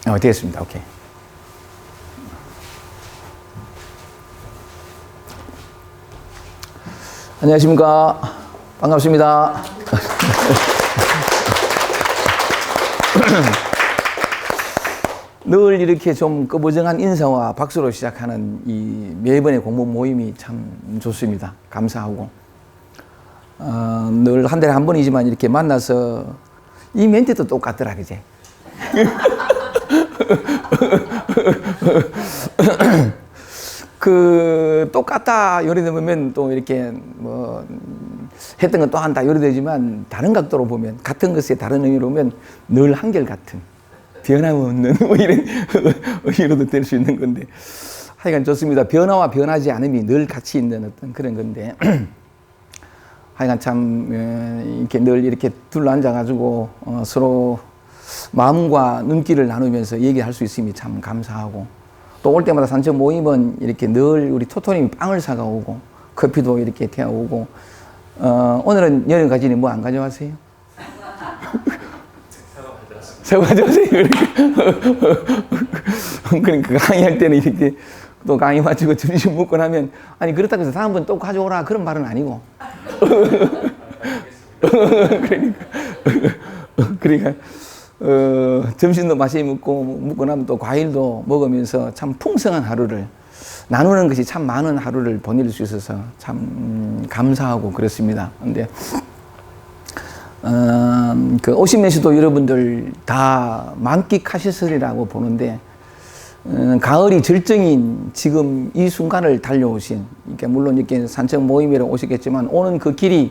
되겠습니다. 오케이. 안녕하십니까. 반갑습니다. 늘 이렇게 좀 꺼부정한 인사와 박수로 시작하는 이 매번의 공부 모임이 참 좋습니다. 감사하고. 늘 한 달에 한 번이지만 이렇게 만나서 이 멘트도 똑같더라, 그제? 똑같다 요리 되면 또 이렇게 뭐 했던 건 또 한다 요리 되지만 다른 각도로 보면 같은 것에 다른 의미로 보면 늘 한결같은 변함없는 뭐 이런 의미로도 될 수 있는 건데 하여간 좋습니다. 변화와 변하지 않음이 늘 같이 있는 어떤 그런 건데 하여간 참 이렇게 늘 이렇게 둘러앉아 가지고 서로 마음과 눈길을 나누면서 얘기할 수 있음이 참 감사하고 또 올 때마다 산책 모임은 이렇게 늘 우리 토토님이 빵을 사가 오고 커피도 이렇게 태워 오고 오늘은 여름 가지니 뭐 안 가져왔어요? 사과 가져왔어요. 그러니까 강의할 때는 이렇게 또 강의 마치고 점심 먹고 나면 아니 그렇다고 해서 다음번 또 가져오라 그런 말은 아니고 그러니까 점심도 맛있게 먹고 나면 또 과일도 먹으면서 참 풍성한 하루를 나누는 것이 참 많은 하루를 보낼 수 있어서 참 감사하고 그렇습니다. 근데 그 오시면서도 여러분들 다 만끽하셨으리라고 보는데 가을이 절정인 지금 이 순간을 달려오신 그러니까 물론 이렇게 산책 모임이라 오시겠지만 오는 그 길이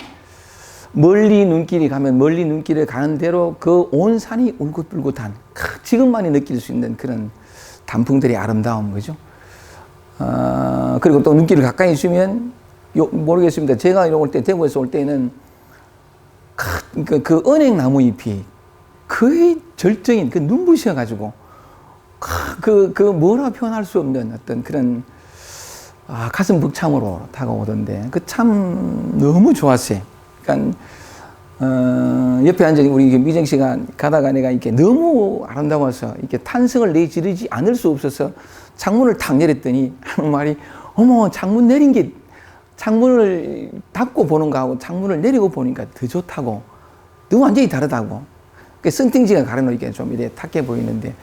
멀리 눈길이 가면 멀리 눈길을 가는 대로 그 온 산이 울긋불긋한 지금만이 느낄 수 있는 그런 단풍들의 아름다움 거죠. 그리고 또 눈길을 가까이 주면 모르겠습니다. 제가 올 때 대구에서 올 때는 그 은행나무 잎이 거의 절정인 그 눈부셔 가지고 그 뭐라 표현할 수 없는 어떤 그런 가슴 벅참으로 다가오던데 그 참 너무 좋았어요. 그러니까 옆에 앉은 우리 미정 씨가 가다가 내가 이렇게 너무 아름다워서 이렇게 탄성을 내지르지 않을 수 없어서 창문을 탁 내렸더니 하는 말이 어머 창문 내린 게 창문을 닫고 보는 거하고 창문을 내리고 보니까 더 좋다고 너무 완전히 다르다고 그 선팅지가 가려놓은 게 좀 이래 탁해 보이는데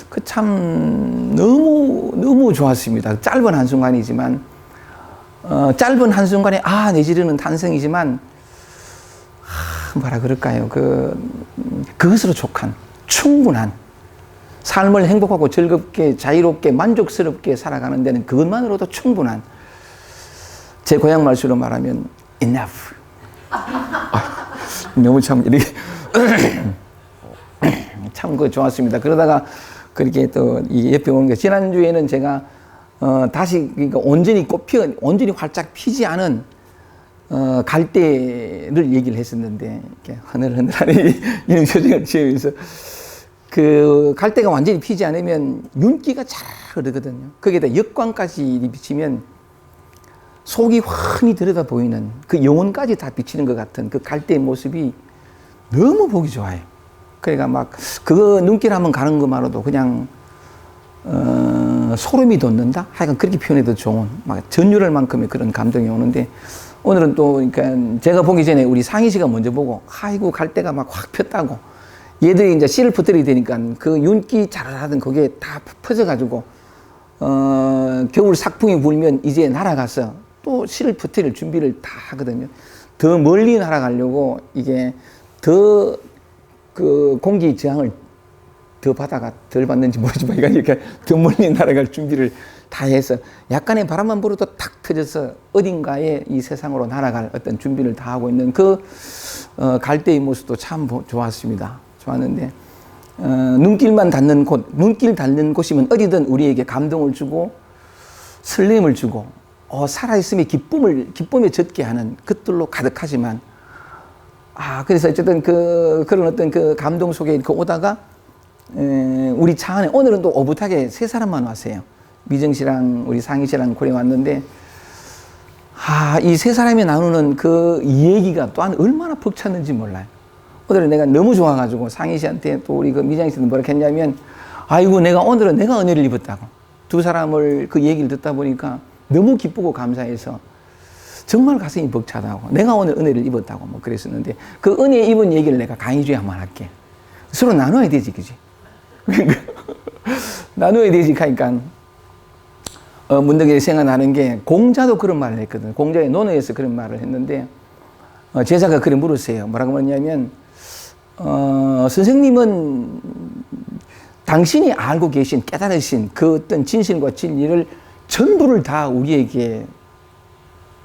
그 참 너무 좋았습니다. 짧은 한순간이지만 짧은 한순간에 내지르는 탄성이지만 뭐라 그럴까요? 그것으로 족한 충분한 삶을 행복하고 즐겁게 자유롭게 만족스럽게 살아가는 데는 그것만으로도 충분한 제 고향 말수로 말하면 enough. 너무 참 이렇게 참 좋았습니다. 그러다가 그렇게 또 이 옆에 오는 게 지난주에는 제가 다시 그러니까 온전히 활짝 피지 않은 갈대를 얘기를 했었는데 이렇게 흐늘흐늘하는 이런 표정을 지으면서 그 갈대가 완전히 피지 않으면 윤기가 잘 흐르거든요. 거기에다 역광까지 비치면 속이 환히 들여다 보이는 그 영혼까지 다 비치는 것 같은 그 갈대의 모습이 너무 보기 좋아요. 그러니까 막 그거 눈길 한번 가는 것만으로도 그냥 소름이 돋는다? 하여간 그렇게 표현해도 좋은 막 전율할 만큼의 그런 감동이 오는데 오늘은 또 그러니까 제가 보기 전에 우리 상희 씨가 먼저 보고 아이고 갈대가 막 확 폈다고 얘들이 이제 씨를 퍼뜨리게 되니까 그 윤기 자라라던 그게 다 퍼져가지고 겨울 삭풍이 불면 이제 날아가서 또 씨를 퍼뜨릴 준비를 다 하거든요. 더 멀리 날아가려고 이게 더 그 공기 저항을 더 받아가 덜 받는지 모르지만 이렇게 더 멀리 날아갈 준비를 다 해서 약간의 바람만 불어도 탁 터져서 어딘가에 이 세상으로 날아갈 어떤 준비를 다 하고 있는 그 갈대의 모습도 참 좋았습니다. 좋았는데 눈길만 닿는 곳, 눈길 닿는 곳이면 어디든 우리에게 감동을 주고 설렘을 주고 살아있음의 기쁨에 젖게 하는 것들로 가득하지만 그래서 어쨌든 그런 어떤 그 감동 속에 이렇게 오다가 우리 차 안에 오늘은 또 오붓하게 세 사람만 왔어요. 미정 씨랑 우리 상희 씨랑 고래 왔는데 이 세 사람이 나누는 그 얘기가 또한 얼마나 벅찼는지 몰라요. 오늘은 내가 너무 좋아가지고 상희 씨한테 또 우리 그 미정 씨는 뭐라 했냐면 아이고, 오늘은 내가 은혜를 입었다고. 두 사람을 그 얘기를 듣다 보니까 너무 기쁘고 감사해서 정말 가슴이 벅차다고. 내가 오늘 은혜를 입었다고 뭐 그랬었는데, 그 은혜 입은 얘기를 내가 강의주에 한번 할게. 서로 나눠야 되지, 그지? 나눠야 되지, 하니까, 문득에 생각나는 게, 공자도 그런 말을 했거든. 공자의 논어에서 그런 말을 했는데, 제자가 그래 물었어요. 뭐라고 말했냐면, 선생님은 당신이 알고 계신, 깨달으신 그 어떤 진실과 진리를 전부를 다 우리에게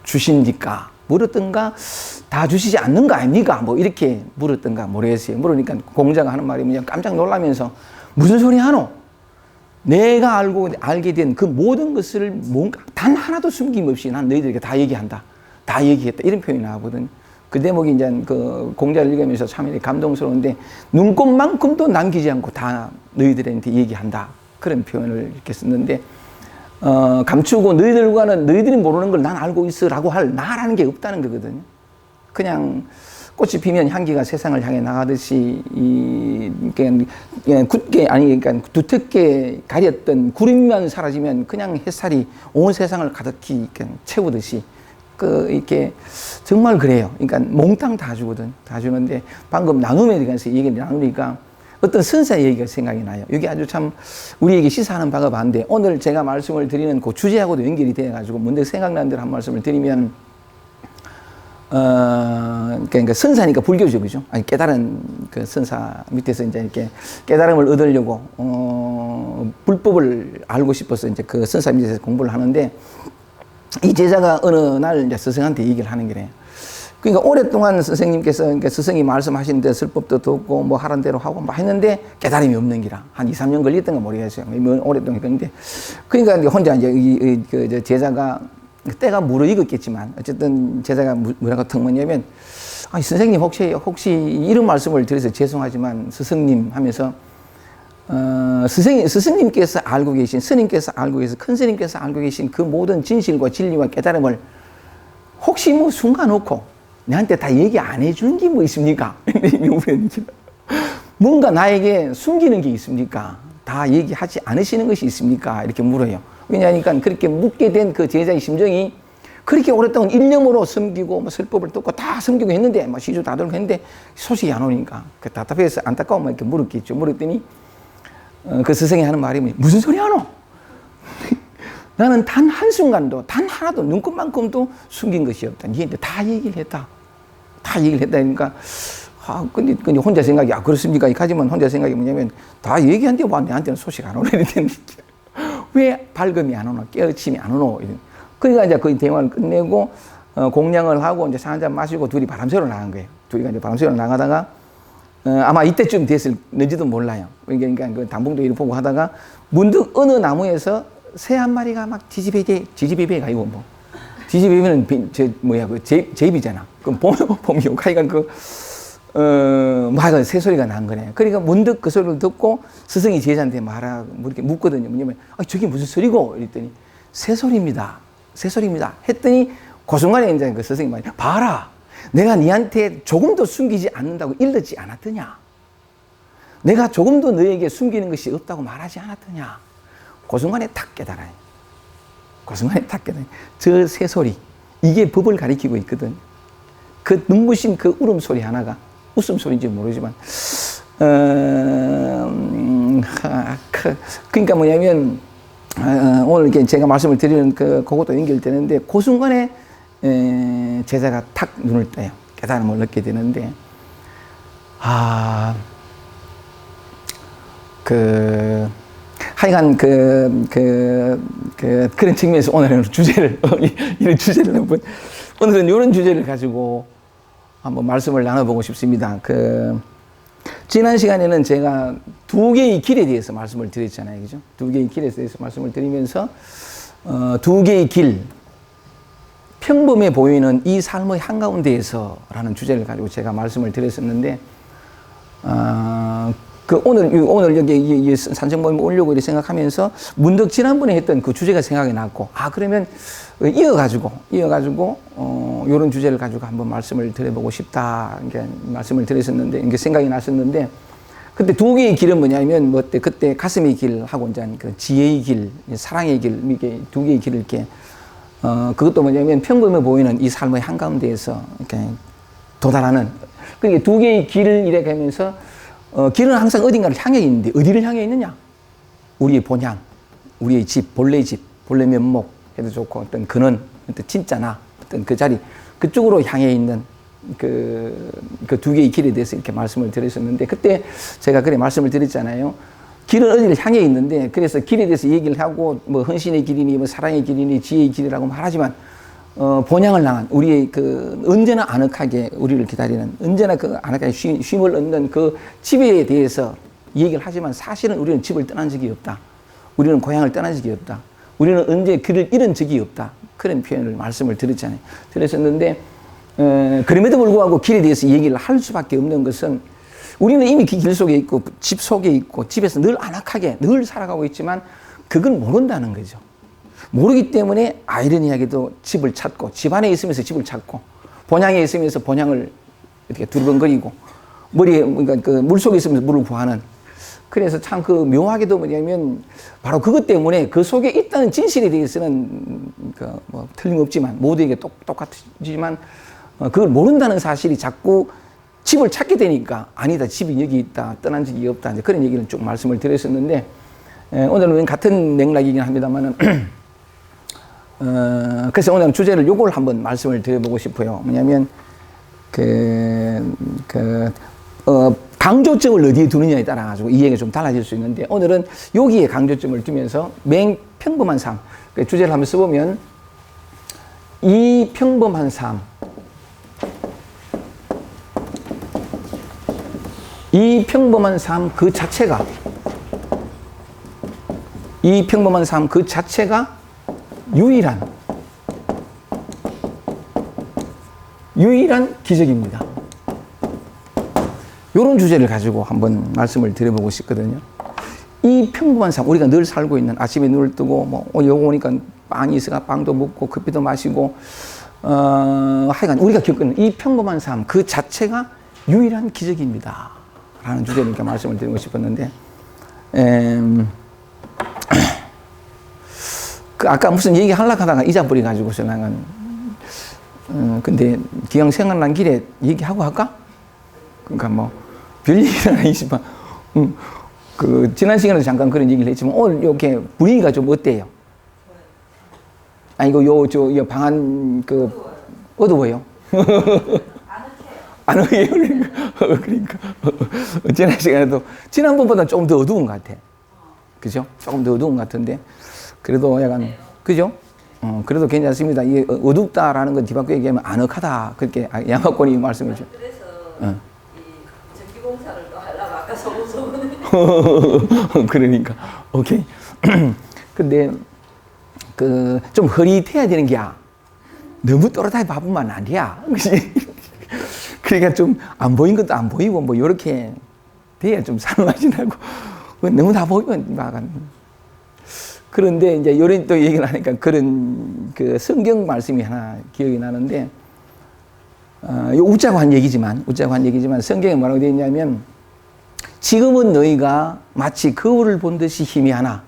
주십니까? 물었던가, 다 주시지 않는 거 아닙니까? 뭐 이렇게 물었던가 모르겠어요. 물으니까 공자가 하는 말이 그냥 깜짝 놀라면서, 무슨 소리 하노? 내가 알게 된 그 모든 것을 뭔가 단 하나도 숨김없이 난 너희들에게 다 얘기한다. 다 얘기했다. 이런 표현이 나오거든. 그 대목이 이제 그 공자를 읽으면서 참 감동스러운데, 눈꽃만큼도 남기지 않고 다 너희들한테 얘기한다. 그런 표현을 이렇게 썼는데, 감추고 너희들이 모르는 걸 난 알고 있어라고 할 나라는 게 없다는 거거든요. 그냥 꽃이 피면 향기가 세상을 향해 나가듯이 굳게 그러니까 두텁게 가렸던 구름만 사라지면 그냥 햇살이 온 세상을 가득히 채우듯이 이렇게 정말 그래요. 그러니까 몽땅 다 주거든. 다 주는데 방금 나눔에 대해서 얘기를 나누니까 어떤 선사 얘기가 생각이 나요. 이게 아주 참 우리에게 시사하는 바가 많은데, 오늘 제가 말씀을 드리는 그 주제하고도 연결이 되어가지고 문득 생각나는 대로 한 말씀을 드리면, 그러니까 선사니까 불교죠, 그죠? 아니, 깨달은 그 선사 밑에서 이제 이렇게 깨달음을 얻으려고, 불법을 알고 싶어서 이제 그 선사 밑에서 공부를 하는데, 이 제자가 어느 날 이제 스승한테 얘기를 하는 게래요. 그러니까 오랫동안 선생님께서, 그러니까 스승이 말씀하시는데 설법도 듣고 뭐 하는 대로 하고 막 했는데 깨달음이 없는 기라. 한 2, 3년 걸렸던가 모르겠어요. 오랫동안 했는데. 그러니까 이제 혼자 이제 그 제자가 때가 무르익었겠지만 어쨌든 제자가 뭐라고 턱 뭐냐면, 아니, 선생님 혹시 이런 말씀을 드려서 죄송하지만 스승님 하면서, 스승님께서 알고 계신, 스님께서 알고 계신, 큰 스님께서 알고 계신 그 모든 진실과 진리와 깨달음을 혹시 뭐 순간 놓고 내한테 다 얘기 안 해주는 게 뭐 있습니까? 뭔가 나에게 숨기는 게 있습니까? 다 얘기하지 않으시는 것이 있습니까? 이렇게 물어요. 왜냐하니까 그렇게 묻게 된 그 제자의 심정이, 그렇게 오랫동안 일념으로 섬기고 뭐 설법을 듣고 다 섬기고 했는데 뭐 시주 다 들고 했는데 소식이 안 오니까 그 답답해서 안타까우면 이렇게 물었겠죠. 물었더니 그 스승이 하는 말이 무슨 소리 하노? 나는 단 한순간도, 단 하나도, 눈꽃만큼도 숨긴 것이 없다. 니한테 다 얘기를 했다. 다 얘기를 했다. 그러니까, 근데 혼자 생각이, 그렇습니까? 하지만 혼자 생각이 뭐냐면, 다 얘기한데 와, 내한테는 소식 안 오네. 왜 발금이 안 오노? 깨우침이 안 오노? 그러니까 이제 그 대화를 끝내고, 공양을 하고 이제 차 한잔 마시고 둘이 바람 쐬러 나간 거예요. 둘이가 이제 바람 쐬러 나가다가, 아마 이때쯤 됐을는지도 몰라요. 그러니까 그 단풍도 이렇게 보고 하다가, 문득 어느 나무에서 새 한 마리가 막 지지배배가 이거 뭐. 지지배배는 제입이잖아. 그럼 봄이 오고 하니까 막 새소리가 난 거네. 그러니까 문득 그 소리를 듣고 스승이 제자한테 뭐 이렇게 묻거든요. 뭐냐면, 저게 무슨 소리고? 이랬더니, 새소리입니다. 새소리입니다. 했더니, 그 순간에 이제 그 스승이 말이야. 봐라. 내가 니한테 조금도 숨기지 않는다고 일렀지 않았더냐? 내가 조금도 너에게 숨기는 것이 없다고 말하지 않았더냐? 그 순간에 탁 깨달아요. 그 순간에 탁 깨달아요. 저 새소리, 이게 법을 가리키고 있거든. 그 눈부신 그 울음소리 하나가, 웃음소리인지 모르지만, 그러니까 뭐냐면, 오늘 이렇게 제가 말씀을 드리는 그것도 연결되는데, 그 순간에 제자가 탁 눈을 떠요. 깨달음을 얻게 되는데, 하여간 그런 측면에서 오늘은 이런 주제를 한번, 오늘은 이런 주제를 가지고 한번 말씀을 나눠보고 싶습니다. 지난 시간에는 제가 두 개의 길에 대해서 말씀을 드렸잖아요. 그죠? 두 개의 길에 대해서 말씀을 드리면서, 두 개의 길, 평범해 보이는 이 삶의 한가운데에서 라는 주제를 가지고 제가 말씀을 드렸었는데, 오늘 여기 산책 모임 오려고 이렇게 생각하면서 문득 지난번에 했던 그 주제가 생각이 났고, 그러면 이어가지고, 요런 주제를 가지고 한번 말씀을 드려보고 싶다. 이렇게 말씀을 드렸었는데, 이게 생각이 났었는데, 그때 두 개의 길은 뭐냐면 뭐 그때 가슴의 길하고 이제 그 지혜의 길, 사랑의 길 이게 두 개의 길을 이렇게 그것도 뭐냐면 평범해 보이는 이 삶의 한가운데에서 이렇게 도달하는 그러니까 두 개의 길을 이렇게 하면서 길은 항상 어딘가를 향해 있는데 어디를 향해 있느냐? 우리의 본향, 우리의 집, 본래 집, 본래 면목 해도 좋고 어떤 근원, 어떤 진짜 나, 어떤 그 자리 그쪽으로 향해 있는 그 두 개의 길에 대해서 이렇게 말씀을 드렸었는데 그때 제가 그래 말씀을 드렸잖아요. 길은 어디를 향해 있는데 그래서 길에 대해서 얘기를 하고 뭐 헌신의 길이니 뭐 사랑의 길이니 지혜의 길이라고 말하지만 본향을 향한 우리의 그 언제나 아늑하게 우리를 기다리는 언제나 그 아늑하게 쉼을 얻는 그 집에 대해서 얘기를 하지만 사실은 우리는 집을 떠난 적이 없다. 우리는 고향을 떠난 적이 없다. 우리는 언제 길을 잃은 적이 없다. 그런 표현을 말씀을 드렸잖아요. 드렸었는데 그럼에도 불구하고 길에 대해서 얘기를 할 수밖에 없는 것은 우리는 이미 그 길 속에 있고 집 속에 있고 집에서 늘 안락하게 늘 살아가고 있지만 그걸 모른다는 거죠. 모르기 때문에 아이러니하게도 집을 찾고 집 안에 있으면서 집을 찾고 본향에 있으면서 본향을 이렇게 두리번거리고 머리에 그러니까 그 물속에 있으면서 물을 구하는 그래서 참 그 묘하게도 뭐냐면 바로 그것 때문에 그 속에 있다는 진실에 대해서는 그 뭐 틀림없지만 모두에게 똑같지만 그걸 모른다는 사실이 자꾸 집을 찾게 되니까 아니다 집이 여기 있다 떠난 적이 없다 이제 그런 얘기를 쭉 말씀을 드렸었는데 오늘은 같은 맥락이긴 합니다만은 그래서 오늘 주제를 요걸 한번 말씀을 드려보고 싶어요. 뭐냐면 강조점을 어디에 두느냐에 따라 가지고 이 얘기가 좀 달라질 수 있는데 오늘은 여기에 강조점을 두면서 평범한 삶 주제를 한번 써보면 이 평범한 삶 이 평범한 삶 그 자체가 이 평범한 삶 그 자체가 유일한 기적입니다. 이런 주제를 가지고 한번 말씀을 드려보고 싶거든요. 이 평범한 삶 우리가 늘 살고 있는 아침에 눈을 뜨고 뭐 여기 오니까 빵이 있어가 빵도 먹고 커피도 마시고 하여간 우리가 겪는 이 평범한 삶 그 자체가 유일한 기적입니다. 라는 주제로 이렇게 말씀을 드리고 싶었는데 아까 무슨 얘기 하려고 하다가 잊어버려 가지고서 나는 근데 기왕 생각난 길에 얘기하고 할까? 그러니까 뭐 별 얘기는 아니지만 그 지난 시간에도 잠깐 그런 얘기를 했지만 오늘 이렇게 분위기가 좀 어때요? 아니 요 방안 어두워요? 안 오해요. 그러니까 지난 시간에도 지난번보다 조금 더 어두운 것 같아. 그죠? 조금 더 어두운 것 같은데 그래도 약간 그죠? 그래도 괜찮습니다. 이 어둡다라는 건 뒤바꿔 얘기하면 아늑하다 그렇게 양학권이 말씀해 줘. 그래서 이 전기공사를 또 하려고 아까 소문소문. 그러니까 오케이. 근데 그 좀 흐릿해야 되는 게야. 너무 또렷하게 바쁘면 안 돼야. 그러니까 좀 안 보인 것도 안 보이고 뭐 이렇게 돼야 좀 살맛이 나고 너무 다 보이면 막 그런데 이제 이런 또 얘기를 하니까 그런 그 성경 말씀이 하나 기억이 나는데 웃자고 한 얘기지만 성경에 뭐라고 되어 있냐면 지금은 너희가 마치 거울을 본 듯이 희미하나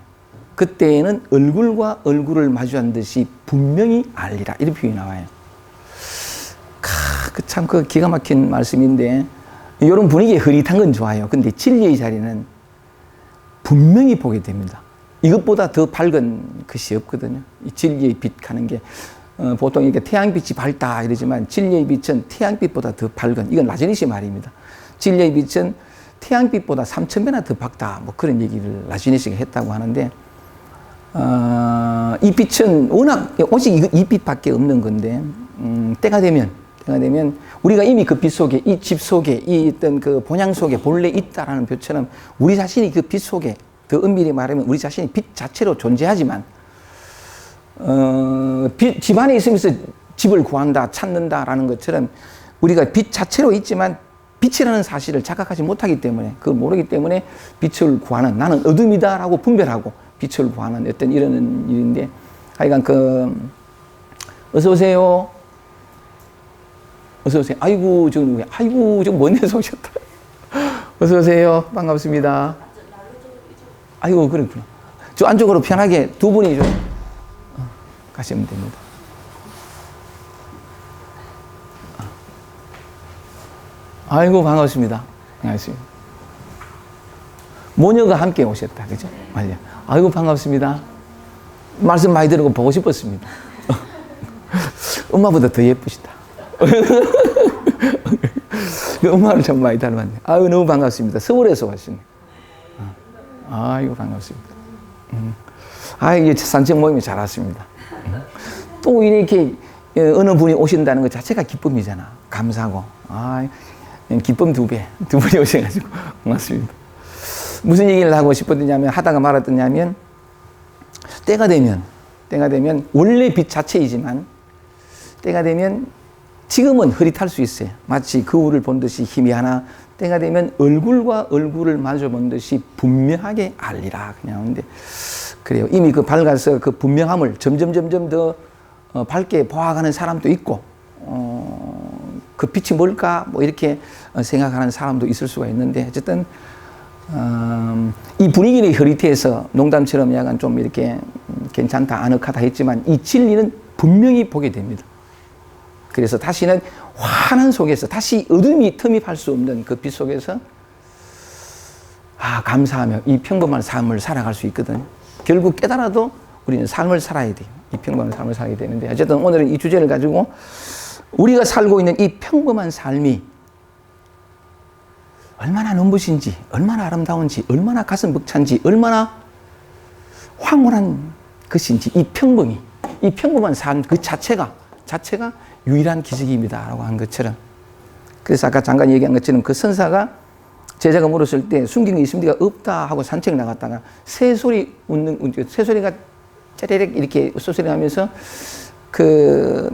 그때에는 얼굴과 얼굴을 마주한 듯이 분명히 알리라 이런 표현이 나와요. 참 그 기가 막힌 말씀인데 이런 분위기에 흐릿한 건 좋아요. 근데 진리의 자리는 분명히 보게 됩니다. 이것보다 더 밝은 것이 없거든요. 이 진리의 빛 하는 게 보통 이렇게 태양빛이 밝다 이러지만 진리의 빛은 태양빛보다 더 밝은 이건 라제니시 말입니다. 진리의 빛은 태양빛보다 3000배나 더 밝다 뭐 그런 얘기를 라제니시가 했다고 하는데 이 빛은 워낙 오직 이 빛밖에 없는 건데 때가 되면 우리가 이미 그 빛 속에 이 집 속에 이 어떤 그 본향 속에 본래 있다라는 표처럼 우리 자신이 그 빛 속에 더 엄밀히 말하면 우리 자신이 빛 자체로 존재하지만 집 안에 있으면서 집을 구한다 찾는다라는 것처럼 우리가 빛 자체로 있지만 빛이라는 사실을 자각하지 못하기 때문에 그걸 모르기 때문에 빛을 구하는 나는 어둠이다라고 분별하고 빛을 구하는 어떤 이런 일인데 하여간 어서 오세요. 어서 오세요. 아이고 저 먼 데서 오셨다. 어서 오세요. 반갑습니다. 아이고, 그렇구나. 저 안쪽으로 편하게 두 분이 좀 가시면 됩니다. 아이고, 반갑습니다. 반갑습니다. 모녀가 함께 오셨다. 그죠? 맞아요. 아이고, 반갑습니다. 말씀 많이 들고 보고 싶었습니다. 엄마보다 더 예쁘시다. 엄마를 참 많이 닮았네. 아유, 너무 반갑습니다. 서울에서 왔습니 아이고, 반갑습니다. 아, 이게 산책 모임이 잘 왔습니다. 또 이렇게 어느 분이 오신다는 것 자체가 기쁨이잖아. 감사하고. 아, 기쁨 두 배. 두 분이 오셔가지고 고맙습니다. 무슨 얘기를 하고 싶었냐면, 하다가 말았더냐면, 때가 되면 원래 빛 자체이지만, 때가 되면 지금은 흐릿할 수 있어요. 마치 거울을 본 듯이 희미하나, 때가 되면 얼굴과 얼굴을 마주 본 듯이 분명하게 알리라. 그냥 하는데, 그래요. 이미 그 밝아서 그 분명함을 점점 더 밝게 보아가는 사람도 있고, 그 빛이 뭘까? 뭐 이렇게 생각하는 사람도 있을 수가 있는데, 어쨌든, 이 분위기는 흐릿해서 농담처럼 약간 좀 이렇게 괜찮다, 아늑하다 했지만, 이 진리는 분명히 보게 됩니다. 그래서 다시는 환한 속에서, 다시 어둠이 틈입할 수 없는 그 빛 속에서, 감사하며 이 평범한 삶을 살아갈 수 있거든요. 결국 깨달아도 우리는 삶을 살아야 돼요. 이 평범한 삶을 살아야 되는데, 어쨌든 오늘은 이 주제를 가지고 우리가 살고 있는 이 평범한 삶이 얼마나 눈부신지, 얼마나 아름다운지, 얼마나 가슴 벅찬지, 얼마나 황홀한 것인지, 이 평범한 삶 그 자체가 유일한 기적입니다. 라고 한 것처럼. 그래서 아까 잠깐 얘기한 것처럼 그 선사가 제자가 물었을 때 숨긴 게 있습니까? 없다 하고 산책 나갔다가 새소리가 짜리릭 이렇게 쏘소리 하면서 그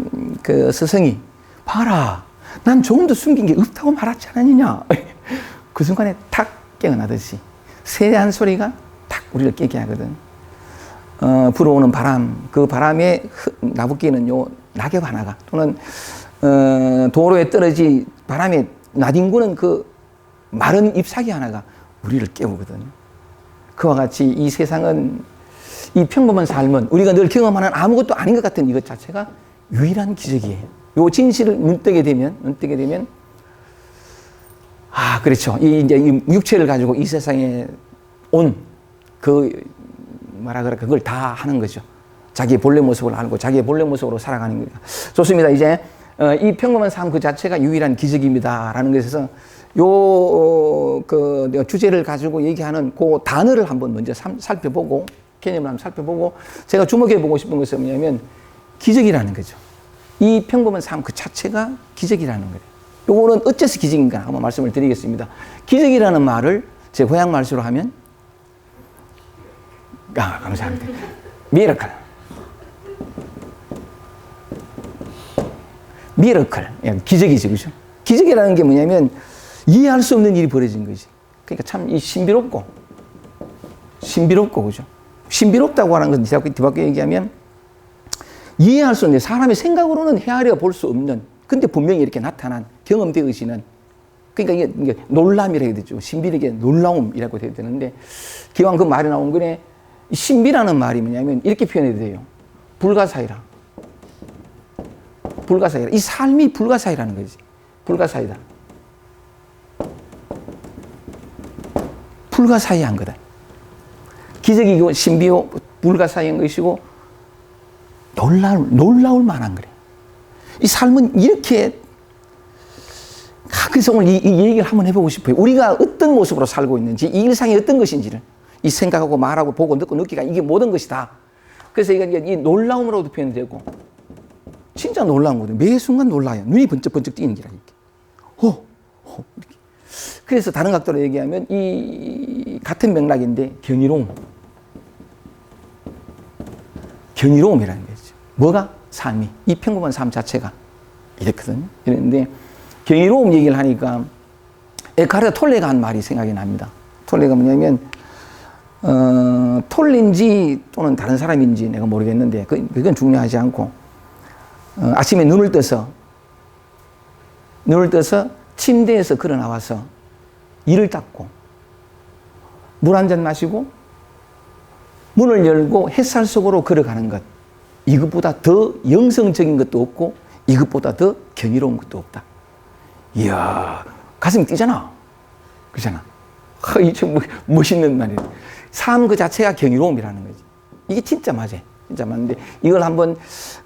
스승이 봐라. 난 조금도 숨긴 게 없다고 말하지 않았느냐. 그 순간에 탁 깨어나듯이 새 한 소리가 탁 우리를 깨게 하거든. 불어오는 바람, 그 바람에 나부끼는 요 낙엽 하나가, 또는 도로에 떨어지 바람에 나뒹구는 그 마른 잎사귀 하나가 우리를 깨우거든. 그와 같이 이 세상은, 이 평범한 삶은 우리가 늘 경험하는 아무것도 아닌 것 같은 이것 자체가 유일한 기적이에요. 요 진실을 눈뜨게 되면 그렇죠. 이제 이 육체를 가지고 이 세상에 그걸 다 하는 거죠. 자기의 본래 모습을 알고 자기의 본래 모습으로 살아가는 거니까. 좋습니다. 이제 이 평범한 삶 그 자체가 유일한 기적입니다라는 것에서 주제를 가지고 얘기하는 그 단어를 한번 먼저 살펴보고, 개념을 한번 살펴보고, 제가 주목해 보고 싶은 것은 뭐냐면 기적이라는 거죠. 이 평범한 삶 그 자체가 기적이라는 거예요. 요거는 어째서 기적인가 한번 말씀을 드리겠습니다. 기적이라는 말을 제 고향 말수로 하면, 감사합니다. 미러클. 기적이죠. 그죠? 기적이라는 게 뭐냐면 이해할 수 없는 일이 벌어진 거지. 그러니까 참 신비롭고, 그죠? 신비롭다고 하는 건 뒤바꿔 얘기하면 이해할 수 없는, 사람의 생각으로는 헤아려 볼 수 없는, 근데 분명히 이렇게 나타난, 경험되어지는, 그러니까 이게 놀람이라고 해야 되죠. 신비하게 놀라움이라고 해야 되는데, 기왕 그 말이 나온 거네. 신비라는 말이 뭐냐면 이렇게 표현해도 돼요. 불가사의라. 이 삶이 불가사의라는 거지. 불가사의다. 불가사의한 거다. 기적이고 신비요 불가사의한 것이고 놀라울 만한 거래. 이 삶은 이렇게, 그래서 오늘 이 얘기를 한번 해보고 싶어요. 우리가 어떤 모습으로 살고 있는지, 이 일상이 어떤 것인지를, 이 생각하고 말하고 보고 듣고 느끼가 이게 모든 것이다. 그래서 이건 이 놀라움으로도 표현되고, 진짜 놀라운 거죠. 매 순간 놀라요. 눈이 번쩍번쩍 뛰는 기라 이렇게. 이렇게. 그래서 다른 각도로 얘기하면 이 같은 맥락인데 경이로움이라는 거죠. 뭐가? 삶이. 이 평범한 삶 자체가 이렇거든요. 이랬는데 경이로움 얘기를 하니까 에카르트 톨레가 한 말이 생각이 납니다. 톨레가 뭐냐면 톨레인지 또는 다른 사람인지 내가 모르겠는데 그건 중요하지 않고, 아침에 눈을 떠서 침대에서 걸어 나와서 이를 닦고 물 한 잔 마시고 문을 열고 햇살 속으로 걸어가는 것, 이것보다 더 영성적인 것도 없고 이것보다 더 경이로운 것도 없다. 이야, 가슴이 뛰잖아. 그렇잖아. 이게 참 멋있는 말이에요. 삶 그 자체가 경이로움이라는 거지. 이게 진짜 맞아. 진짜 맞는데 이걸 한번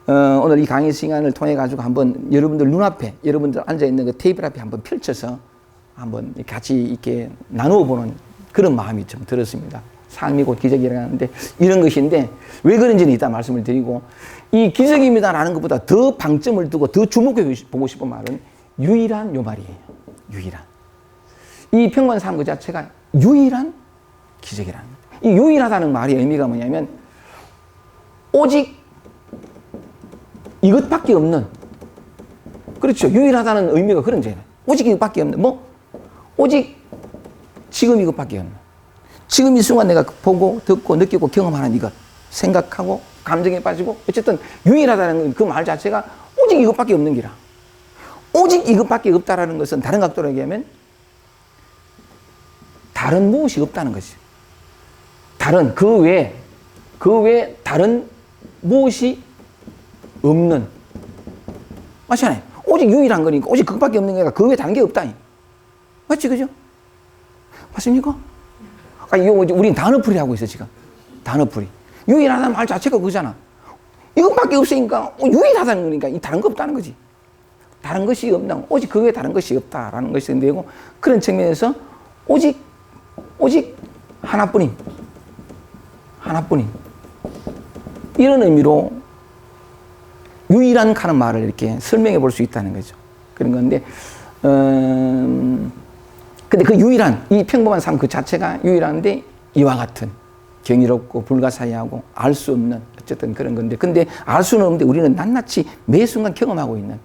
오늘 이 강의 시간을 통해 가지고 한번 여러분들 눈앞에, 여러분들 앉아 있는 그 테이블 앞에 한번 펼쳐서 한번 같이 이렇게 나누어 보는 그런 마음이 좀 들었습니다. 삶이 곧 기적이라는데 이런 것인데 왜 그런지는 이따 말씀을 드리고, 이 기적입니다라는 것보다 더 방점을 두고 더 주목해 보고 싶은 말은 유일한 요 말이에요. 유일한. 이 평범한 삶 그 자체가 유일한 기적이라는 거예요. 이 유일하다는 말의 의미가 뭐냐면 오직 이것밖에 없는, 그렇죠. 유일하다는 의미가 그런 죄예요. 오직 이것밖에 없는, 뭐 오직 지금 이것밖에 없는, 지금 이 순간 내가 보고 듣고 느끼고 경험하는 이것, 생각하고 감정에 빠지고, 어쨌든 유일하다는 그 말 자체가 오직 이것밖에 없는 기라. 오직 이것밖에 없다라는 것은 다른 각도로 얘기하면 다른 무엇이 없다는 것이죠. 다른 그 외에 다른 무엇이 없는, 맞잖아요. 오직 유일한 거니까 오직 그것밖에 없는 거니까 그 외에 다른 게 없다니. 맞지, 그죠? 맞습니까? 이거 우린 단어풀이 하고 있어 지금. 단어풀이. 유일하다는 말 자체가 그거잖아. 이것밖에 없으니까 유일하다는 거니까 이 다른 거 없다는 거지. 다른 것이 없다. 오직 그 외에 다른 것이 없다라는 것이 되고, 그런 측면에서 오직 하나뿐인 이런 의미로 유일한 하는 말을 이렇게 설명해 볼 수 있다는 거죠. 그런 건데, 근데 그 유일한, 이 평범한 삶 그 자체가 유일한데 이와 같은 경이롭고 불가사의하고 알 수 없는 어쨌든 그런 건데, 근데 알 수는 없는데 우리는 낱낱이 매 순간 경험하고 있는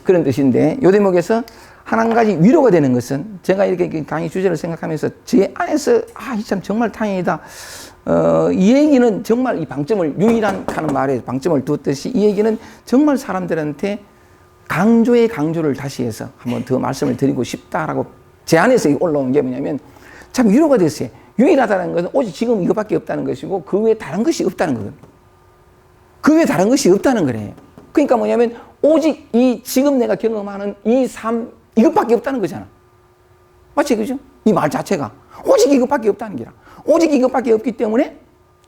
그런 뜻인데, 이 대목에서 한 가지 위로가 되는 것은, 제가 이렇게 강의 주제를 생각하면서 제 안에서 참 정말 다행이다. 이 얘기는 정말 이 방점을, 유일한 하는 말에 방점을 두었듯이 이 얘기는 정말 사람들한테 강조의 강조를 다시 해서 한번 더 말씀을 드리고 싶다라고 제 안에서 올라온 게 뭐냐면 참 위로가 됐어요. 유일하다는 것은 오직 지금 이것밖에 없다는 것이고 그 외에 다른 것이 없다는 거예요. 그 외에 다른 것이 없다는 거래요. 그러니까 뭐냐면 오직 이 지금 내가 경험하는 이 삶 이것밖에 없다는 거잖아. 맞지, 그죠? 이 말 자체가 오직 이것밖에 없다는 게라. 오직 이것밖에 없기 때문에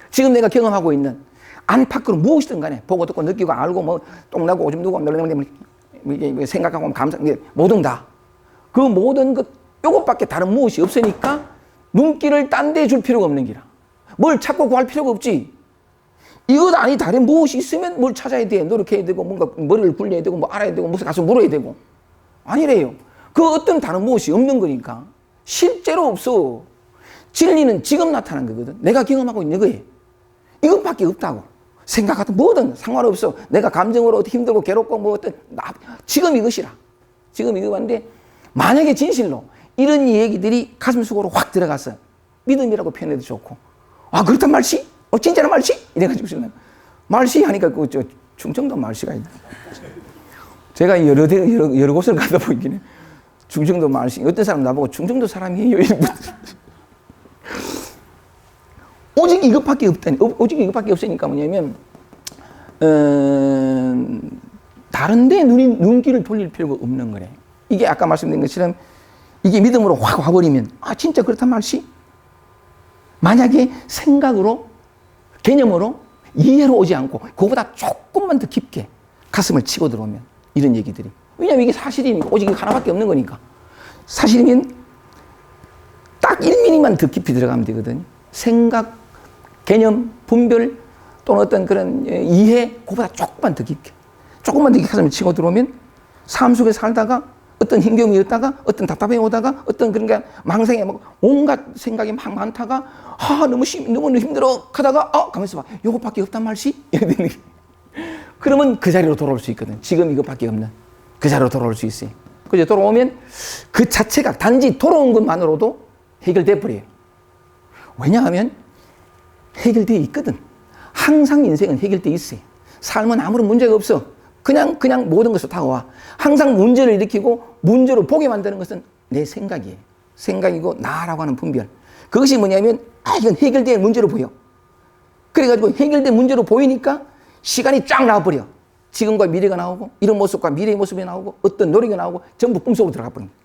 지금 내가 경험하고 있는 안팎으로 무엇이든 간에 보고 듣고 느끼고 알고 뭐 똥나고 오줌 누고 생각하고 감상 모든 다 그 모든 것 요것밖에 다른 무엇이 없으니까 눈길을 딴 데 줄 필요가 없는 기라. 뭘 찾고 구할 필요가 없지. 이것 아니 다른 무엇이 있으면 뭘 찾아야 돼. 노력해야 되고 뭔가 머리를 굴려야 되고 뭐 알아야 되고 무슨 가서 물어야 되고. 아니래요. 그 어떤 다른 무엇이 없는 거니까. 실제로 없어. 진리는 지금 나타난 거거든. 내가 경험하고 있는 거예요. 이것밖에 없다고. 생각하든 뭐든 상관없어. 내가 감정으로 힘들고 괴롭고 뭐 어떤 지금 이것이라. 지금 이거인데 만약에 진실로 이런 얘기들이 가슴 속으로 확 들어가서 믿음이라고 표현해도 좋고, 아 그렇단 말씨? 진짜란 말씨? 이래가지고 말씨 하니까 그 충청도 말씨가 있네. 제가 여러 곳을 가다 보이긴 충청도 말씨. 어떤 사람 나보고 충청도 사람이에요. 오직 이것밖에 없다니. 오직 이것밖에 없으니까 뭐냐면 다른데 눈길을 돌릴 필요가 없는 거래. 이게 아까 말씀드린 것처럼 이게 믿음으로 확 와버리면 아 진짜 그렇단 말씨? 만약에 생각으로 개념으로 이해로 오지 않고 그거보다 조금만 더 깊게 가슴을 치고 들어오면 이런 얘기들이, 왜냐면 이게 사실이니까 오직 하나밖에 없는 거니까 사실이면 딱 1mm만 더 깊이 들어가면 되거든요. 생각, 개념, 분별 또는 어떤 그런 이해 그거보다 조금만 더 깊게 가슴을 치고 들어오면 삶 속에 살다가 어떤 힘겨움이 있다가 어떤 답답함이 오다가 어떤 그런 망상에 막 온갖 생각이 막 많다가 너무 힘들어 하다가 가만있어 봐. 요것밖에 없단 말씨? 이러더니 그러면 그 자리로 돌아올 수 있거든. 지금 이것밖에 없는 그 자리로 돌아올 수 있어요. 그죠? 돌아오면 그 자체가 단지 돌아온 것만으로도 해결돼 버려요. 왜냐하면 해결되어 있거든. 항상 인생은 해결되어 있어요. 삶은 아무런 문제가 없어. 그냥 모든 것을 다가와. 항상 문제를 일으키고 문제로 보게 만드는 것은 내 생각이에요. 생각이고 나라고 하는 분별. 그것이 뭐냐면 이건 해결될 문제로 보여. 그래가지고 해결된 문제로 보이니까 시간이 쫙 나와버려. 지금과 미래가 나오고 이런 모습과 미래의 모습이 나오고 어떤 노력이 나오고 전부 꿈속으로 들어가 버린 거야.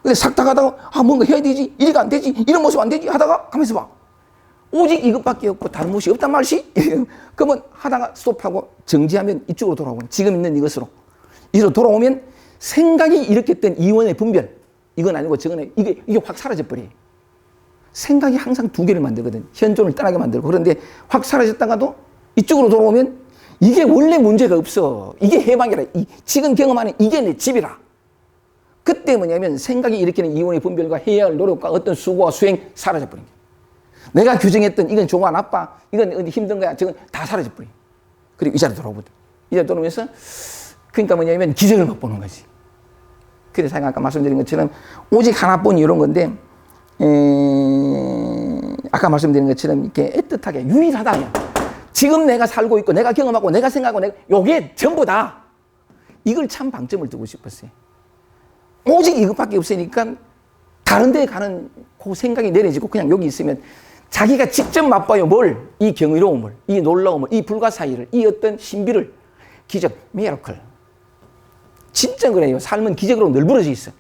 근데 싹 다 가다가 뭔가 해야 되지, 이래가 안 되지, 이런 모습 안 되지 하다가 가면서 봐. 오직 이것밖에 없고 다른 무엇이 없단 말이지. 그러면 하다가 스톱하고 정지하면 이쪽으로 돌아오고 지금 있는 이것으로 돌아오면 생각이 일으켰던 이원의 분별, 이건 아니고 저건 아니고 이게 확 사라져 버려. 생각이 항상 두 개를 만들거든. 현존을 떠나게 만들고. 그런데 확 사라졌다가도 이쪽으로 돌아오면 이게 원래 문제가 없어. 이게 해방이라. 지금 경험하는 이게 내 집이라. 그때 뭐냐면 생각이 일으키는 이원의 분별과 해야 할 노력과 어떤 수고와 수행 사라져버린 거야. 내가 규정했던 이건 좋아 나빠, 이건 어디 힘든 거야, 저건 다 사라져버려. 그리고 이 자리로 돌아오거든. 이 자리로 돌아오면서 그러니까 뭐냐면 기적을 맛보는 거지. 그래서 제가 아까 말씀드린 것처럼 오직 하나뿐 이런 건데 아까 말씀드린 것처럼 이렇게 애틋하게 유일하다. 지금 내가 살고 있고 내가 경험하고 내가 생각하고 요게 전부 다. 이걸 참 방점을 두고 싶었어요. 오직 이것밖에 없으니까 다른 데 가는 그 생각이 내려지고 그냥 여기 있으면 자기가 직접 맛봐요. 뭘? 이 경이로움을, 이 놀라움을, 이 불가사의를, 이 어떤 신비를. 기적, 미라클. 진짜 그래요. 삶은 기적으로 늘 부러져 있어.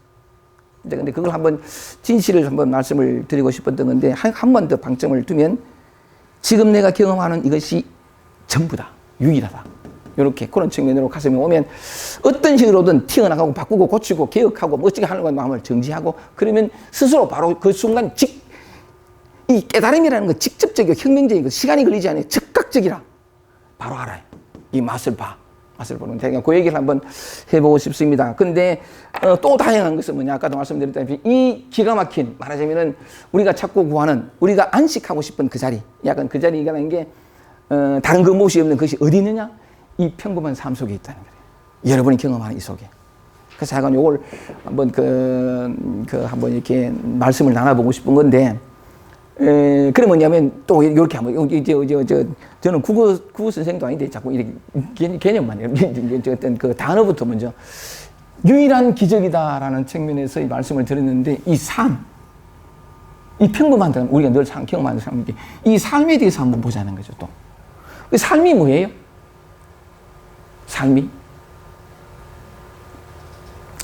근데 그걸 한번 진실을 한번 말씀을 드리고 싶었던 건데 한 번 더 방점을 두면 지금 내가 경험하는 이것이 전부다. 유일하다. 이렇게 그런 측면으로 가슴이 오면 어떤 식으로든 튀어나가고 바꾸고 고치고 개혁하고 멋지게 하는 건 마음을 정지하고 그러면 스스로 바로 그 순간 이 깨달음이라는 건 직접적이고 혁명적이고 시간이 걸리지 않아요. 즉각적이라. 바로 알아요. 이 맛을 봐. 맛을 보는 제가 그 얘기를 한번 해보고 싶습니다. 근데 또 다양한 것은 뭐냐 아까도 말씀드렸다시피 이 기가 막힌 말하자면은 우리가 찾고 구하는 우리가 안식하고 싶은 그 자리 약간 그 자리라는 게 다른 그 무엇이 없는 것이 어디 있느냐 이 평범한 삶 속에 있다는 거예요. 여러분이 경험하는 이 속에. 그래서 제가 이걸 한번 한번 이렇게 말씀을 나눠보고 싶은 건데 그래 뭐냐면 또 이렇게 한번 저는 국어 선생도 아닌데 자꾸 이렇게 개념만 어떤 그 단어부터 먼저 유일한 기적이다라는 측면에서 이 말씀을 드렸는데 이 삶, 이 평범한 사람 우리가 늘 경험하는 삶인데 이 삶에 대해서 한번 보자는 거죠. 또 그 삶이 뭐예요? 삶이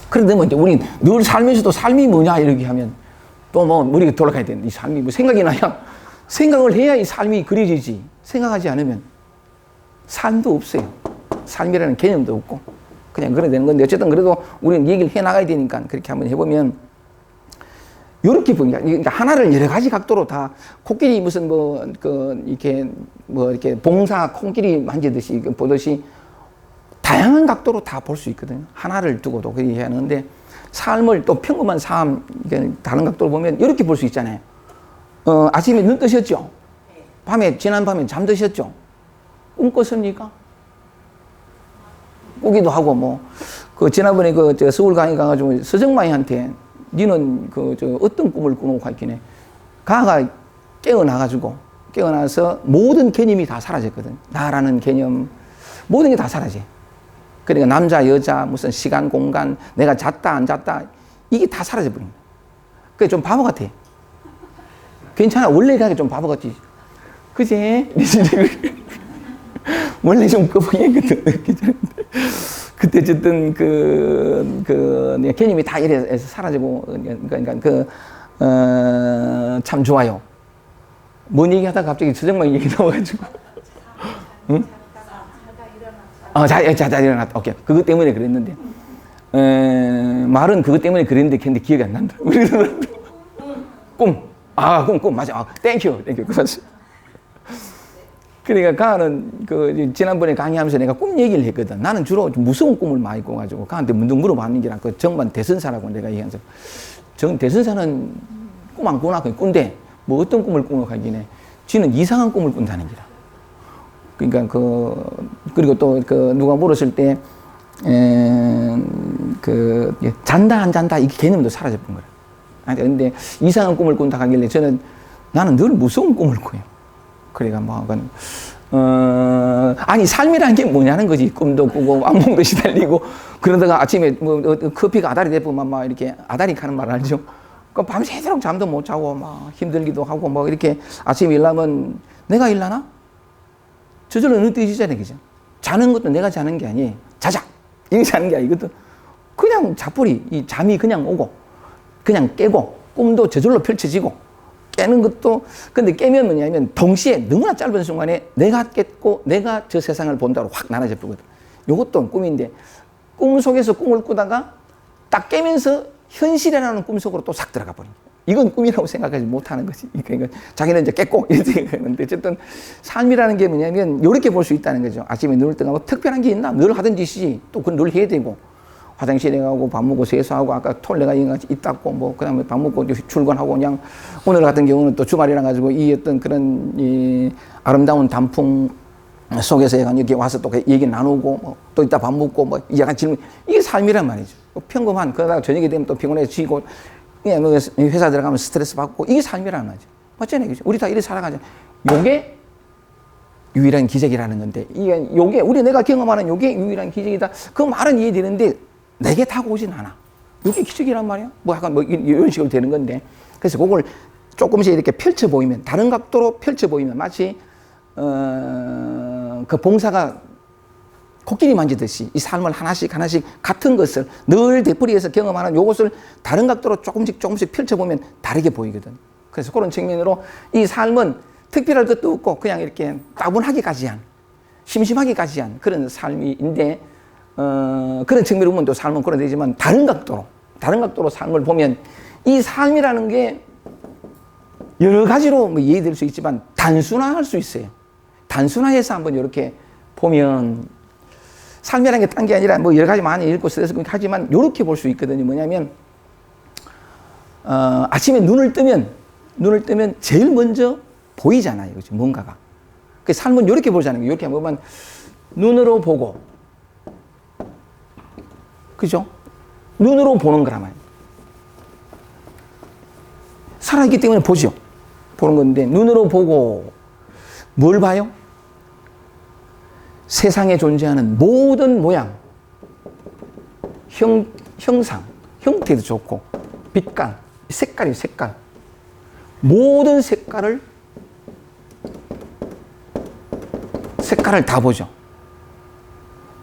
그런데 뭐 이제 우리 늘 살면서도 삶이 뭐냐 이렇게 하면 또 뭐 머리가 돌아가야 되는데 이 삶이 뭐 생각이 나야 생각을 해야 이 삶이 그려지지 생각하지 않으면 삶도 없어요. 삶이라는 개념도 없고 그냥 그래야 되는 건데 어쨌든 그래도 우리는 얘기를 해 나가야 되니까 그렇게 한번 해보면 이렇게 보니까 그러니까 하나를 여러 가지 각도로 다 코끼리 무슨 이렇게 봉사 콩끼리 만지듯이 보듯이 다양한 각도로 다 볼 수 있거든요. 하나를 두고도 그렇게 하는데 삶을 또 평범한 삶 다른 각도로 보면 이렇게 볼 수 있잖아요. 아침에 눈 뜨셨죠? 지난 밤에 잠드셨죠? 꿈 꿨습니까? 꾸기도 하고 지난번에 서울 강의 가가지고 서정마이한테 니는 어떤 꿈을 꾸고 갔긴 해. 가가 깨어나서 모든 개념이 다 사라졌거든. 나라는 개념 모든 게 다 사라져. 그러니까 남자, 여자, 무슨 시간, 공간, 내가 잤다, 안 잤다, 이게 다 사라져버린 거야. 그게 좀 바보 같아. 괜찮아. 원래 가게 좀 바보 같지. 그지? 원래 좀 꺼보이거든. 그때 어쨌든 개념이 다 이래서 사라지고, 그러니까 참 좋아요. 뭔 얘기 하다가 갑자기 서정만 얘기 나와가지고. 응? 자다 일어났다. 오케이. 그것 때문에 그랬는데. 말은 그것 때문에 그랬는데 근데 기억이 안 난다. 꿈. 꿈. 맞아. 땡큐. 그러니까 가는 지난번에 강의하면서 내가 꿈 얘기를 했거든. 나는 주로 무서운 꿈을 많이 꿔가지고 가한테 문득 물어봤는 게랑 정반 대선사라고 내가 얘기하면서 대선사는 꿈 안 꾸나? 그냥 꾼대. 뭐 어떤 꿈을 꾸고 가긴 해. 지는 이상한 꿈을 꾼다는 게다. 그러니까 그리고 또 누가 물었을 때 잔다 안 잔다 이 개념도 사라져버린 거야. 근데 이상한 꿈을 꾼다 하길래 나는 늘 무서운 꿈을 꿔요. 그러니까 아니 삶이라는 게 뭐냐는 거지. 꿈도 꾸고 악몽도 시달리고 그러다가 아침에 커피가 아다리 대보면 막 이렇게 아다리 가는 말 알죠? 그 밤새도록 잠도 못 자고 막 힘들기도 하고 뭐 이렇게 아침에 일하면 내가 일하나? 저절로 어느 뜻이잖아요, 그죠? 자는 것도 내가 자는 게 아니에요. 자자! 이게 자는 게 아니거든. 그냥 자뿌리, 이 잠이 그냥 오고, 그냥 깨고, 꿈도 저절로 펼쳐지고, 깨는 것도, 근데 깨면 뭐냐면, 동시에 너무나 짧은 순간에 내가 깼고, 내가 저 세상을 본다고 확 나눠져 버거든. 요것도 꿈인데, 꿈 속에서 꿈을 꾸다가 딱 깨면서 현실이라는 꿈 속으로 또 싹 들어가 버린 거야. 이건 꿈이라고 생각하지 못하는 거지. 그러니까 자기는 이제 깼고 이렇게 생각하는데 어쨌든 삶이라는 게 뭐냐면 이렇게 볼 수 있다는 거죠. 아침에 눈을 뜨면 뭐 특별한 게 있나? 늘 하던 짓이지. 또 그건 늘 해야 되고 화장실에 가고 밥 먹고 세수하고 아까 톨레가 입 닦고 뭐 그다음에 밥 먹고 출근하고 그냥 오늘 같은 경우는 또 주말이라 가지고 이 어떤 그런 이 아름다운 단풍 속에서 약간 이렇게 와서 또 얘기 나누고 뭐 또 이따 밥 먹고 뭐 약간 질문 이게 삶이란 말이죠. 평범한 그러다가 저녁이 되면 또 피곤해지고 그냥 회사 들어가면 스트레스 받고 이게 삶이라는 거죠. 맞잖아요, 그죠? 우리 다 이렇게 살아가죠. 요게 유일한 기적이라는 건데 요게 우리 내가 경험하는 요게 유일한 기적이다. 그 말은 이해되는데 내게 다가오진 않아. 요게 기적이란 말이야. 뭐 약간 뭐 이런 식으로 되는 건데 그래서 그걸 조금씩 이렇게 펼쳐 보이면 다른 각도로 펼쳐 보이면 마치 그 봉사가 코끼리 만지듯이 이 삶을 하나씩 하나씩 같은 것을 늘 되풀이해서 경험하는 요것을 다른 각도로 조금씩 펼쳐보면 다르게 보이거든. 그래서 그런 측면으로 이 삶은 특별할 것도 없고 그냥 이렇게 따분하기까지 한 심심하기까지 한 그런 삶인데 그런 측면으로 보면 또 삶은 그런 되지만 다른 각도로 삶을 보면 이 삶이라는 게 여러 가지로 뭐 이해될 수 있지만 단순화할 수 있어요. 단순화해서 한번 이렇게 보면 삶이라는 게 딴 게 아니라 뭐 여러 가지 많이 읽고 스트레스 하지만 이렇게 볼 수 있거든요. 뭐냐면 아침에 눈을 뜨면 제일 먼저 보이잖아요. 그렇죠? 뭔가가. 그 삶은 이렇게 보잖아요. 이렇게 보면 눈으로 보고 그죠? 눈으로 보는 거란 말이에요. 살아있기 때문에 보죠. 보는 건데 눈으로 보고 뭘 봐요? 세상에 존재하는 모든 모양, 형상, 형태도 좋고 빛깔, 색깔이 색깔 모든 색깔을 다 보죠.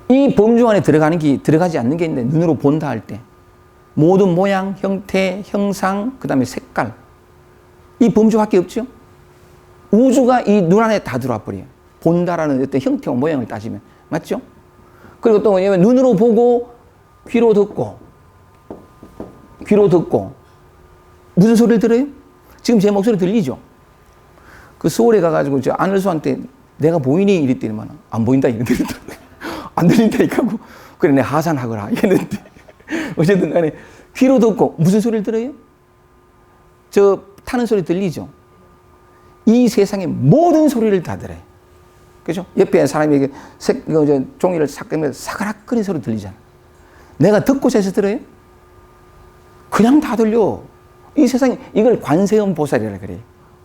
이 범주 안에 들어가지 않는 게 있는데 눈으로 본다 할 때 모든 모양, 형태, 형상, 그 다음에 색깔 이 범주밖에 없죠. 우주가 이 눈 안에 다 들어와 버려요. 본다라는 어떤 형태와 모양을 따지면 맞죠? 그리고 또 뭐냐면 눈으로 보고 귀로 듣고 무슨 소리를 들어요? 지금 제 목소리 들리죠? 그 서울에 가가지고 저 안을수한테 내가 보이니 이랬더니만 안 보인다 이랬더니 안 들린다니까 하고 그래 내가 하산하거라 이랬는데 어쨌든 간에 귀로 듣고 무슨 소리를 들어요? 저 타는 소리 들리죠? 이 세상의 모든 소리를 다 들어요. 그죠? 옆에 사람이 종이를 싹 끄면 사그락거리는 소리 들리잖아. 내가 듣고자 해서 들어요? 그냥 다 들려. 이 세상에 이걸 관세음 보살이라 그래요.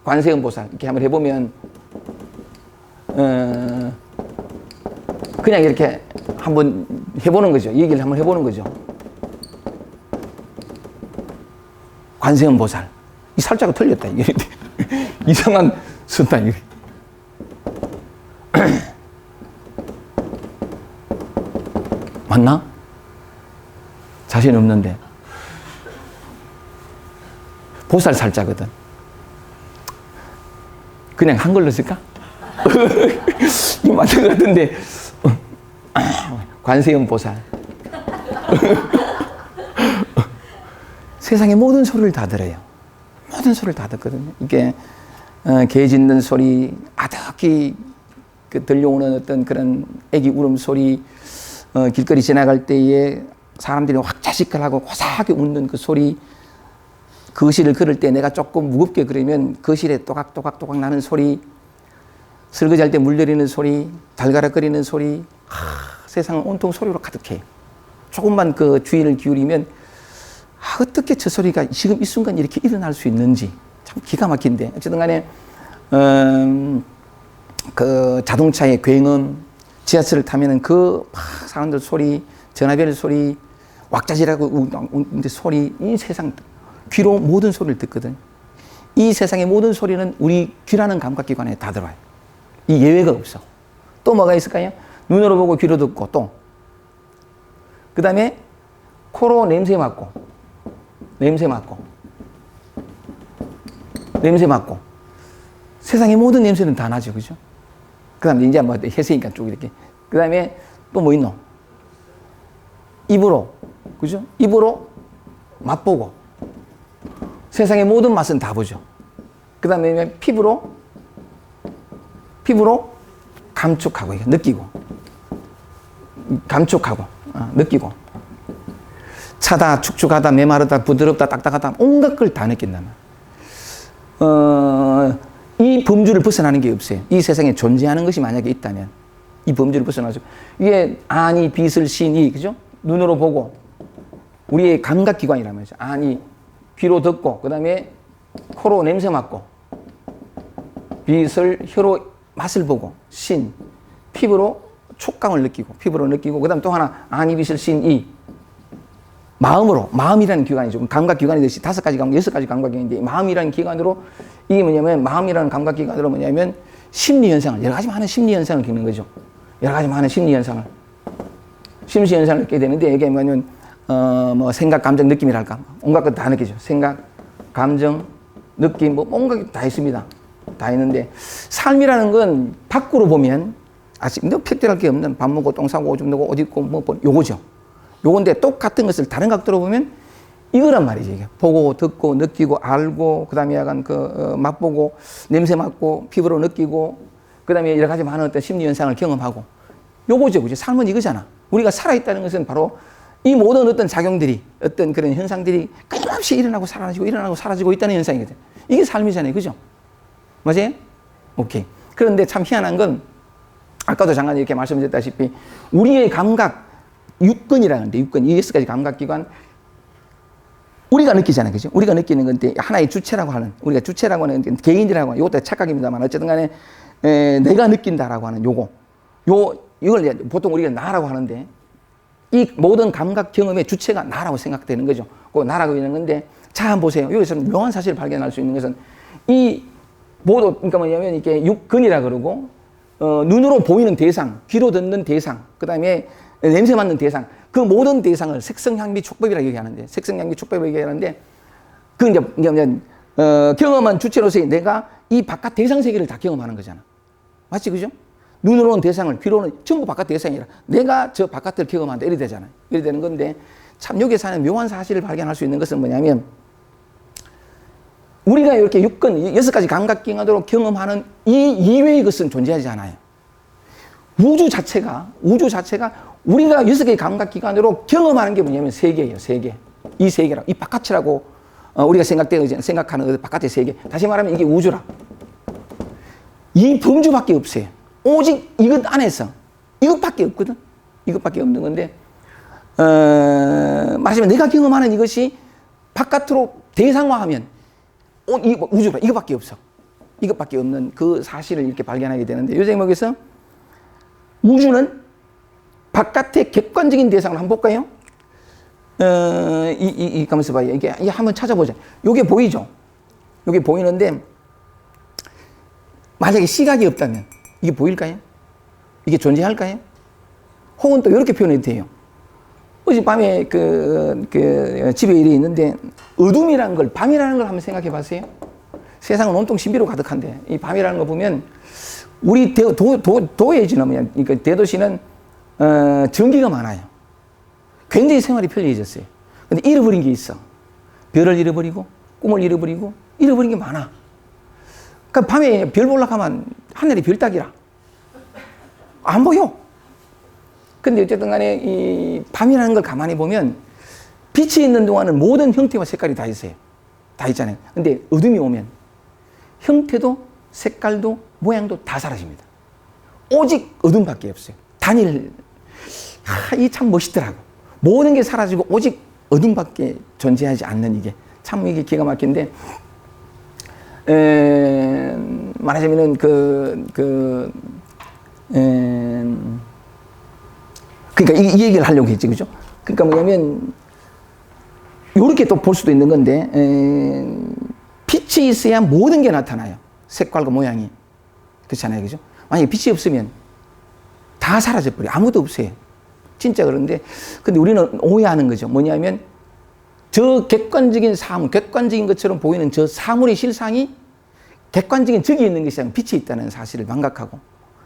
관세음 보살. 이렇게 한번 해보면 그냥 이렇게 한번 해보는 거죠. 얘기를 한번 해보는 거죠. 관세음 보살. 이 살자가 틀렸다. 이게 이상한 순탄. 맞나? 자신 없는데. 보살 살자거든. 그냥 한글로 쓸까? 이거 맞는 것 같은데. 관세음 보살. 세상의 모든 소리를 다 들어요. 모든 소리를 다 듣거든요. 이게 개 짖는 소리, 아득히 들려오는 어떤 그런 애기 울음소리, 길거리 지나갈 때에 사람들이 확 자식하고 고사하게 웃는 그 소리, 거실을 걸을 때 내가 조금 무겁게 걸으면 거실에 또각또각 나는 소리, 설거지할 때 물 내리는 소리, 달가락거리는 소리, 세상은 온통 소리로 가득해. 조금만 그 주의를 기울이면 어떻게 저 소리가 지금 이 순간 이렇게 일어날 수 있는지 참 기가 막힌데 어쨌든 간에 그 자동차의 굉음, 지하철을 타면은 그 사람들 소리, 전화벨 소리, 왁자지라고 우는데 소리, 이 세상 귀로 모든 소리를 듣거든. 이 세상의 모든 소리는 우리 귀라는 감각기관에 다 들어와요. 이 예외가 없어. 또 뭐가 있을까요? 눈으로 보고 귀로 듣고 또. 그 다음에 코로 냄새 맡고, 냄새 맡고, 냄새 맡고. 세상의 모든 냄새는 다 나죠. 그죠? 그 다음에 이제 뭐 해세니까 쭉 이렇게. 그 다음에 또 뭐 있노? 입으로. 그죠? 입으로 맛보고. 세상의 모든 맛은 다 보죠. 그 다음에 피부로 감촉하고, 느끼고. 감촉하고, 느끼고. 차다, 축축하다, 메마르다, 부드럽다, 딱딱하다, 온갖 걸 다 느낀다면. 이 범주를 벗어나는 게 없어요. 이 세상에 존재하는 것이 만약에 있다면, 이 범주를 벗어나죠. 이게 아니, 빛을, 신이, 그죠? 눈으로 보고, 우리의 감각기관이란 말이죠. 아니, 귀로 듣고, 그 다음에 코로 냄새 맡고, 빛을 혀로 맛을 보고, 신, 피부로 촉감을 느끼고, 피부로 느끼고, 그 다음 또 하나, 아니, 빛을, 신, 이. 마음으로, 마음이라는 기관이죠. 감각기관이듯이 5가지 감각, 6가지 감각기관인데, 마음이라는 기관으로, 이게 뭐냐면, 마음이라는 감각기관으로 뭐냐면, 심리현상을, 여러 가지 많은 심리현상을 겪는 거죠. 여러 가지 많은 심리현상을. 심리현상을 겪게 되는데, 이게 뭐냐면, 뭐, 생각, 감정, 느낌이랄까. 온갖 것 다 느끼죠. 생각, 감정, 느낌, 뭐, 온갖 것 다 있습니다. 다 있는데, 삶이라는 건 밖으로 보면, 너 특별할 게 없는 밥 먹고, 똥 싸고, 오줌 누고, 옷 입고, 뭐, 요거죠. 요건데 똑같은 것을 다른 각도로 보면 이거란 말이지. 이게. 보고, 듣고, 느끼고, 알고, 그 다음에 약간 맛보고, 냄새 맡고, 피부로 느끼고, 그 다음에 여러 가지 많은 어떤 심리현상을 경험하고. 요거죠. 그죠? 삶은 이거잖아. 우리가 살아있다는 것은 바로 이 모든 어떤 작용들이, 어떤 그런 현상들이 끊임없이 일어나고 사라지고 있다는 현상이거든. 이게 삶이잖아요. 그죠? 맞아요? 오케이. 그런데 참 희한한 건, 아까도 잠깐 이렇게 말씀드렸다시피, 우리의 감각, 육근이라는데, 육근, 이 6가지 감각기관, 우리가 느끼잖아요. 그죠? 우리가 느끼는 건데, 하나의 주체라고 하는, 우리가 주체라고 하는, 개인이라고 하는, 이것도 착각입니다만, 어쨌든 간에, 내가 느낀다라고 하는 요거. 이걸 보통 우리가 나라고 하는데, 이 모든 감각 경험의 주체가 나라고 생각되는 거죠. 그 나라고 있는 건데, 자, 한번 보세요. 여기서 묘한 사실을 발견할 수 있는 것은, 이 모두, 그러니까 뭐냐면, 이게 육근이라 그러고, 눈으로 보이는 대상, 귀로 듣는 대상, 그 다음에 냄새 맡는 대상, 그 모든 대상을 색성향미 촉법이라고 얘기하는데, 색성향미 촉법이라고 얘기하는데, 그 이제 경험한 주체로서의 내가 이 바깥 대상 세계를 다 경험하는 거잖아. 맞지, 그죠? 눈으로는 대상을, 귀로는 전부 바깥 대상이라 내가 저 바깥을 경험한다. 이래 되잖아요. 이래 되는 건데, 참 여기에서는 묘한 사실을 발견할 수 있는 것은 뭐냐면, 우리가 이렇게 육근, 6가지 감각기관으로 경험하는 이 이외의 것은 존재하지 않아요. 우주 자체가 우리가 6개의 감각기관으로 경험하는 게 뭐냐면 세계예요, 세계. 이 세계라고, 이 바깥이라고 우리가 생각하는 바깥의 세계. 다시 말하면 이게 우주라. 이 범주밖에 없어요. 오직 이것 안에서 이것밖에 없거든. 이것밖에 없는 건데, 말하자면 내가 경험하는 이것이 바깥으로 대상화하면 이 우주라. 이것밖에 없어. 이것밖에 없는 그 사실을 이렇게 발견하게 되는데, 요 제목에서 우주는 바깥의 객관적인 대상을 한번 볼까요? 가만있어 봐요. 이게 한번 찾아보자. 요게 보이죠? 요게 보이는데, 만약에 시각이 없다면, 이게 보일까요? 이게 존재할까요? 혹은 또 이렇게 표현해도 돼요. 어젯밤에 집에 일이 있는데, 어둠이라는 걸, 밤이라는 걸 한번 생각해 봤어요? 세상은 온통 신비로 가득한데, 이 밤이라는 거 보면, 우리 도에지는 뭐냐, 그러니까 대도시는 전기가 많아요. 굉장히 생활이 편리해졌어요. 근데 잃어버린 게 있어. 별을 잃어버리고, 꿈을 잃어버리고, 잃어버린 게 많아. 그러니까 밤에 별 보려고 하면 하늘이 별 따기라. 안 보여. 근데 어쨌든 간에 이 밤이라는 걸 가만히 보면 빛이 있는 동안은 모든 형태와 색깔이 다 있어요. 다 있잖아요. 근데 어둠이 오면 형태도 색깔도 모양도 다 사라집니다. 오직 어둠밖에 없어요. 단일. 이 참 멋있더라고. 모든 게 사라지고 오직 어둠밖에 존재하지 않는 이게 참 이게 기가 막힌데, 말하자면은 그러니까 이 얘기를 하려고 했지, 그죠? 그러니까 뭐냐면 이렇게 또 볼 수도 있는 건데, 빛이 있어야 모든 게 나타나요. 색깔과 모양이. 그렇잖아요. 그죠? 만약에 빛이 없으면 다 사라져버려요. 아무도 없어요. 진짜 그런데, 근데 우리는 오해하는 거죠. 뭐냐면, 저 객관적인 사물, 객관적인 것처럼 보이는 저 사물의 실상이 객관적인 적이 있는 것이 아니라 빛이 있다는 사실을 망각하고,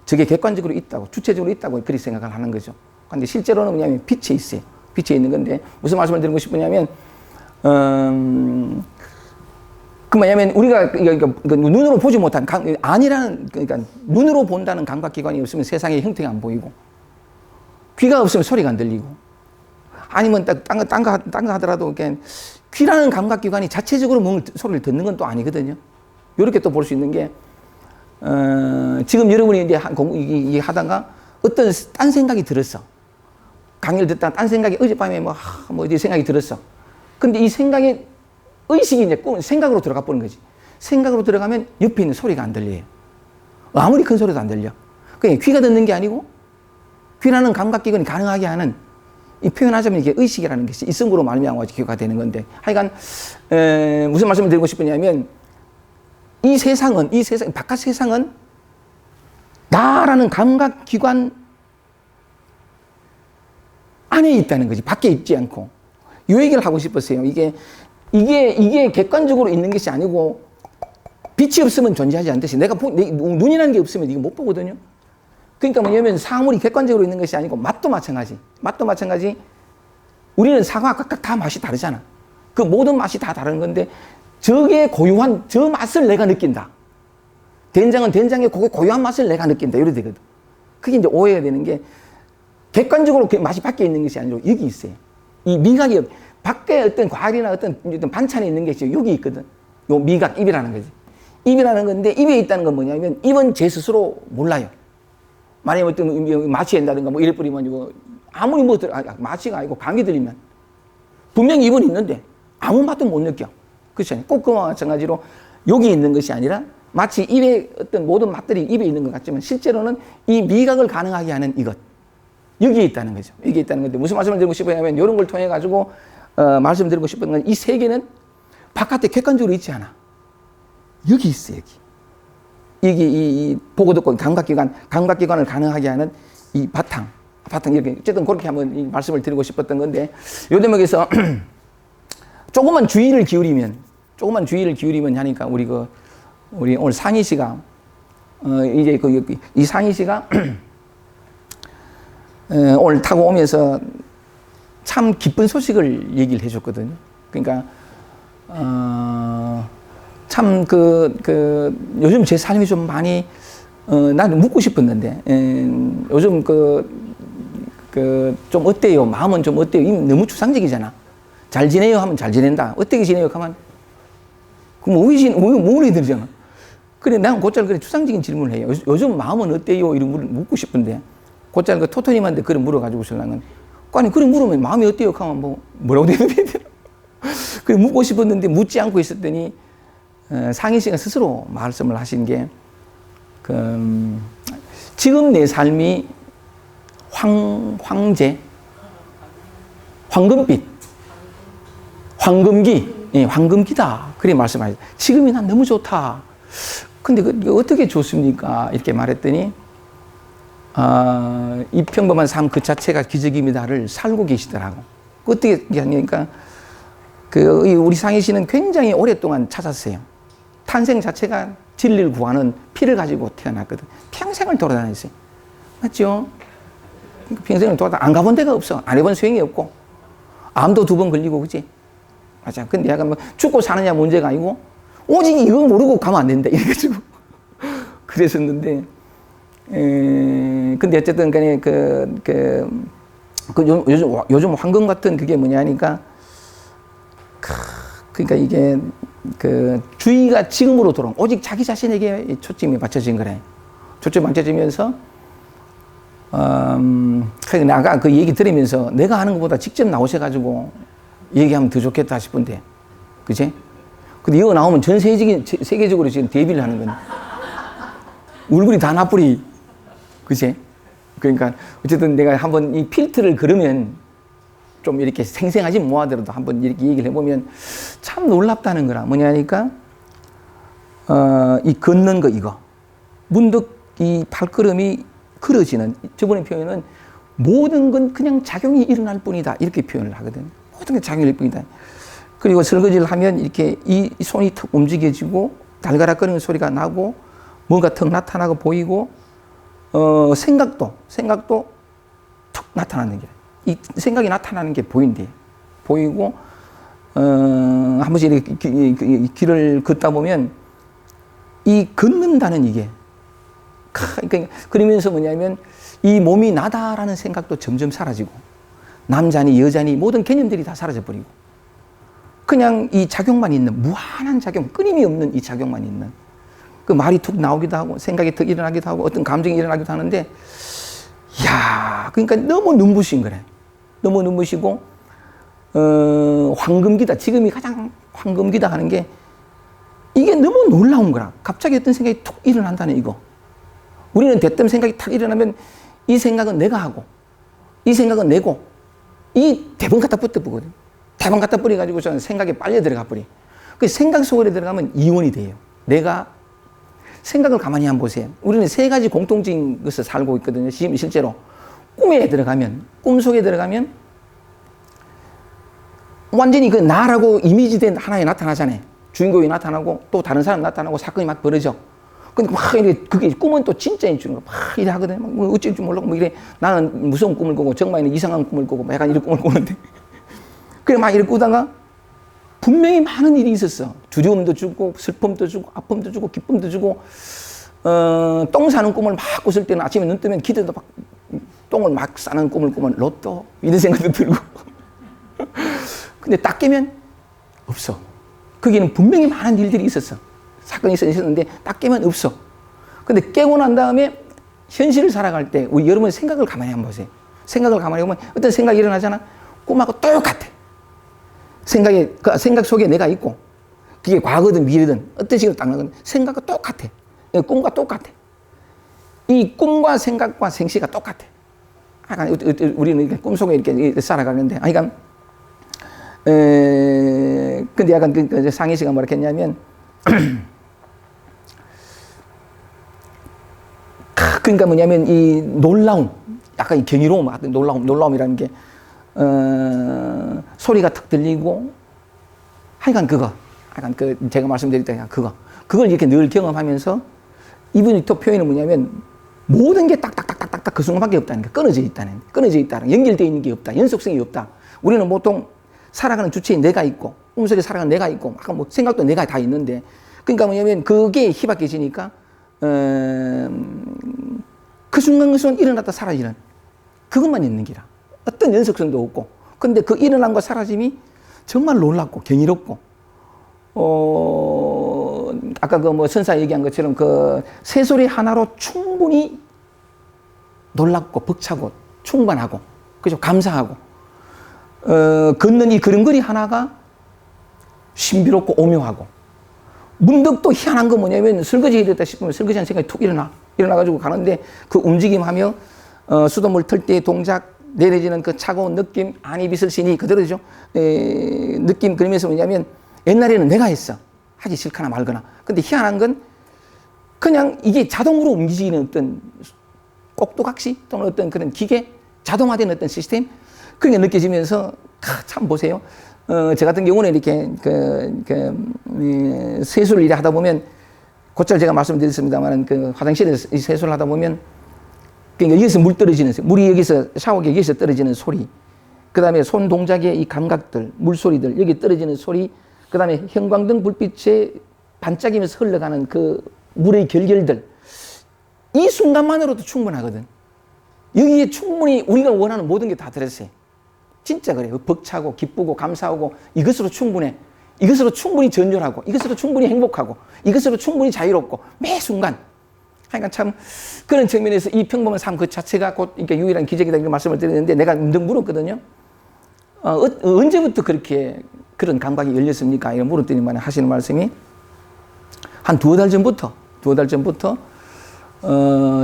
저게 객관적으로 있다고, 주체적으로 있다고 그렇게 생각을 하는 거죠. 근데 실제로는 뭐냐면 빛이 있어요. 빛이 있는 건데, 무슨 말씀을 드리고 싶으냐면, 그 뭐냐면 우리가 눈으로 보지 못한 아니라는, 그러니까 눈으로 본다는 감각기관이 없으면 세상의 형태가 안 보이고, 귀가 없으면 소리가 안 들리고, 아니면 딴 거 하더라도 귀라는 감각기관이 자체적으로 소리를 듣는 건 또 아니거든요. 이렇게 또 볼 수 있는 게, 지금 여러분이 이제 하다가 어떤 딴 생각이 들었어. 강의를 듣다가 딴 생각이 어젯밤에 뭐 어디 생각이 들었어. 근데 이 생각이 의식이 이제 생각으로 들어가 버린 거지. 생각으로 들어가면 옆에 있는 소리가 안 들려요. 아무리 큰 소리도 안 들려. 그러니까 귀가 듣는 게 아니고 귀라는 감각기관이 가능하게 하는, 이 표현하자면 이게 의식이라는 것이 이성으로 말미암아 기가 되는 건데, 하여간 무슨 말씀을 드리고 싶으냐면, 이 세상 바깥 세상은 나라는 감각기관 안에 있다는 거지, 밖에 있지 않고. 이 얘기를 하고 싶었어요. 이게 객관적으로 있는 것이 아니고, 빛이 없으면 존재하지 않듯이, 눈이라는 게 없으면 이거 못 보거든요. 그러니까 뭐냐면 사물이 객관적으로 있는 것이 아니고, 맛도 마찬가지. 우리는 사과와 각각 다 맛이 다르잖아. 그 모든 맛이 다 다른 건데, 저게 고유한 저 맛을 내가 느낀다. 된장은 된장의 고유한 맛을 내가 느낀다. 이래 되거든. 그게 이제 오해가 되는 게, 객관적으로 그 맛이 밖에 있는 것이 아니라 여기 있어요. 이 미각이 밖에 어떤 과일이나 어떤 반찬에 있는 게 있어요. 여기 있거든. 요 미각, 입이라는 거지. 입이라는 건데, 입에 있다는 건 뭐냐면, 입은 제 스스로 몰라요. 만약에 어떤 마취 한다든가 뭐 이럴 뿐이면 아무리 마취가 아니고 감기 들리면 분명히 입은 있는데 아무 맛도 못 느껴. 그렇잖아요. 꼭 그와 마찬가지로 여기 있는 것이 아니라 마치 입에 어떤 모든 맛들이 입에 있는 것 같지만, 실제로는 이 미각을 가능하게 하는 이것, 여기에 있다는 거죠. 여기에 있다는 건데, 무슨 말씀을 드리고 싶으냐면, 이런 걸 통해 가지고 말씀드리고 싶은 건, 이 세계는 바깥에 객관적으로 있지 않아. 여기 있어, 여기. 이게 이 보고 듣고 감각기관을 가능하게 하는 이 바탕 이렇게, 어쨌든 그렇게 한번 이 말씀을 드리고 싶었던 건데, 요 대목에서 조금만 주의를 기울이면 하니까, 우리 오늘 상희 씨가 이제 이 상희 씨가 오늘 타고 오면서 참 기쁜 소식을 얘기를 해줬거든요. 그러니까 참 요즘 제 삶이 좀 많이 나는 묻고 싶었는데, 요즘 좀 어때요? 마음은 좀 어때요? 너무 추상적이잖아. 잘 지내요 하면 잘 지낸다. 어떻게 지내요 하면 그럼 우울이 들잖아. 그래, 나는 곧잘 그래 추상적인 질문을 해요. 요즘 마음은 어때요? 이런 걸 묻고 싶은데, 곧잘 토토님한테 그런 물어가지고 설랑은, 아니 그래 물으면 마음이 어때요 하면 뭐라고 대답해야 되나? 그래 묻고 싶었는데 묻지 않고 있었더니, 상희 씨가 스스로 말씀을 하신 게, 지금 내 삶이 황제, 황금빛, 황금기다. 그래 말씀하셨어요. 지금이 난 너무 좋다. 근데 어떻게 좋습니까? 이렇게 말했더니, 이 평범한 삶 그 자체가 기적입니다를 살고 계시더라고. 어떻게 하니까, 우리 상희 씨는 굉장히 오랫동안 찾았어요. 탄생 자체가 진리를 구하는 피를 가지고 태어났거든. 평생을 돌아다녔어요. 맞죠? 평생을 안 가본 데가 없어. 안 해본 수행이 없고, 암도 2번 걸리고, 그지? 맞아. 근데 약간 죽고 사느냐 문제가 아니고, 오직 이거 모르고 가면 안 된다. 이래가지고. 그랬었는데, 근데 어쨌든 간에 요즘 황금 같은 그게 뭐냐 하니까, 그러니까 이게 주의가 지금으로 돌아온, 오직 자기 자신에게 초점이 맞춰진 거래. 초점이 맞춰지면서, 아까 그 얘기 들으면서 내가 하는 것보다 직접 나오셔가지고 얘기하면 더 좋겠다 싶은데, 그치? 근데 이거 나오면 전 세계적으로 지금 데뷔를 하는 거네. 얼굴이 다 나쁘리. 그치? 그러니까 어쨌든 내가 한번 이 필터를 걸으면 좀 이렇게 생생하지 못하더라도 한번 이렇게 얘기를 해보면 참 놀랍다는 거라. 뭐냐니까, 이 걷는 거, 이거. 문득 이 발걸음이 걸어지는, 저번에 표현은 모든 건 그냥 작용이 일어날 뿐이다. 이렇게 표현을 하거든. 모든 게 작용일 뿐이다. 그리고 설거지를 하면 이렇게 이 손이 턱 움직여지고, 달가락거리는 소리가 나고, 뭔가 턱 나타나고 보이고, 생각도 툭 나타나는 게, 이 생각이 나타나는 게 보인대. 보이고, 한 번씩 이렇게 길을 걷다 보면, 이 걷는다는 이게, 그러니까 그러면서 뭐냐면, 이 몸이 나다라는 생각도 점점 사라지고, 남자니 여자니 모든 개념들이 다 사라져버리고, 그냥 이 작용만 있는, 무한한 작용, 끊임이 없는 이 작용만 있는, 그 말이 툭 나오기도 하고, 생각이 툭 일어나기도 하고, 어떤 감정이 일어나기도 하는데, 이야, 그러니까 너무 눈부신 거래. 너무 눈부시고, 황금기다. 지금이 가장 황금기다 하는 게, 이게 너무 놀라운 거라. 갑자기 어떤 생각이 툭 일어난다는 이거. 우리는 대뜸 생각이 탁 일어나면, 이 생각은 내가 하고, 이 생각은 내고, 이 대본 갖다 붙어보거든. 대본 갖다 뿌려가지고 저는 생각에 빨려 들어가 버려. 그 생각 속에 들어가면 이원이 돼요. 내가 생각을 가만히 한번 보세요. 우리는 세 가지 공통적인 것을 살고 있거든요. 지금 실제로. 꿈에 들어가면, 꿈 속에 들어가면, 완전히 그 나라고 이미지된 하나에 나타나잖아요. 주인공이 나타나고, 또 다른 사람 나타나고, 사건이 막 벌어져. 근데 막 이렇게, 그게 꿈은 또 진짜인 줄, 막 이래 하거든. 뭐 어쩔 줄 모르고, 뭐 이래. 나는 무서운 꿈을 꾸고, 정말은 이상한 꿈을 꾸고, 뭐 약간 이런 꿈을 꾸는데. 그래, 막 이렇게 꾸다가, 분명히 많은 일이 있었어. 두려움도 주고, 슬픔도 주고, 아픔도 주고, 기쁨도 주고, 똥 싸는 꿈을 막 꿨을 때는 아침에 눈 뜨면 기대도 막, 똥을 막 싸는 꿈을 꾸면 로또, 이런 생각도 들고. 근데 딱 깨면 없어. 거기는 분명히 많은 일들이 있었어. 사건이 있었는데 딱 깨면 없어. 근데 깨고 난 다음에 현실을 살아갈 때 우리 여러분 생각을 가만히 한번 보세요. 생각을 가만히 보면 어떤 생각이 일어나잖아. 꿈하고 똑같아. 그 생각 속에 내가 있고, 그게 과거든 미래든 어떤 식으로 딱 나거든. 생각과 똑같아. 꿈과 똑같아. 이 꿈과 생각과 생시가 똑같아. 우리는 이렇게 꿈속에 이렇게 살아가는데, 그러니까, 근데 약간 그 상희 씨가 뭐라 했냐면, 그러니까 뭐냐면 이 놀라움, 약간 이 경이로움, 놀라움이라는 게, 소리가 탁 들리고, 하여간 그거, 약간 제가 말씀드릴 때 그걸 이렇게 늘 경험하면서 이분이 또 표현은 뭐냐면 모든 게 딱딱딱딱딱 그 순간밖에 없다는 게 끊어져 있다는 연결되어 있는 게 없다. 연속성이 없다. 우리는 보통 살아가는 주체인 내가 있고, 꿈속에 살아가는 내가 있고, 아까 뭐 생각도 내가 다 있는데, 그러니까 뭐냐면 그게 희박해지니까, 그 순간 일어났다 사라지는 그것만 있는 기라. 어떤 연속성도 없고. 근데 그 일어난 거 사라짐이 정말 놀랍고 경이롭고, 아까 그 뭐 선사 얘기한 것처럼 그 새소리 하나로 충분히 놀랍고 벅차고 충만하고, 그죠? 감사하고, 걷는 이 걸음걸이 하나가 신비롭고 오묘하고, 문득 또 희한한 거 뭐냐면 설거지 해야 됐다 싶으면 설거지하는 생각이 툭 일어나가지고 가는데 그 움직임하며 수돗물 틀 때 동작, 내려지는 그 차가운 느낌, 안이 비슬신이 그대로죠. 느낌, 그러면서 뭐냐면 옛날에는 내가 했어. 하기 싫거나 말거나. 근데 희한한 건 그냥 이게 자동으로 움직이는 어떤 꼭두각시 또는 어떤 그런 기계, 자동화된 어떤 시스템, 그런 게 느껴지면서 참 보세요. 저 같은 경우는 이렇게 세수를 일에 하다 보면, 곧잘 제가 말씀드렸습니다만 그 화장실에 세수를 하다 보면, 그러니까 여기서 물 떨어지는, 물이 여기서 샤워기 여기서 떨어지는 소리, 그 다음에 손 동작의 이 감각들, 물소리들, 여기 떨어지는 소리, 그 다음에 형광등 불빛에 반짝이면서 흘러가는 그 물의 결결들, 이 순간만으로도 충분하거든. 여기에 충분히 우리가 원하는 모든 게 다 들었어요. 진짜 그래요. 벅차고 기쁘고 감사하고 이것으로 충분해. 이것으로 충분히 전율하고, 이것으로 충분히 행복하고, 이것으로 충분히 자유롭고, 매 순간. 그러니까 참 그런 측면에서 이 평범한 삶 그 자체가 곧 이렇게 유일한 기적이다 이런 말씀을 드렸는데, 내가 문득 물었거든요. 언제부터 그렇게 그런 감각이 열렸습니까? 이런 물었더니만 하시는 말씀이 한 두어 달 전부터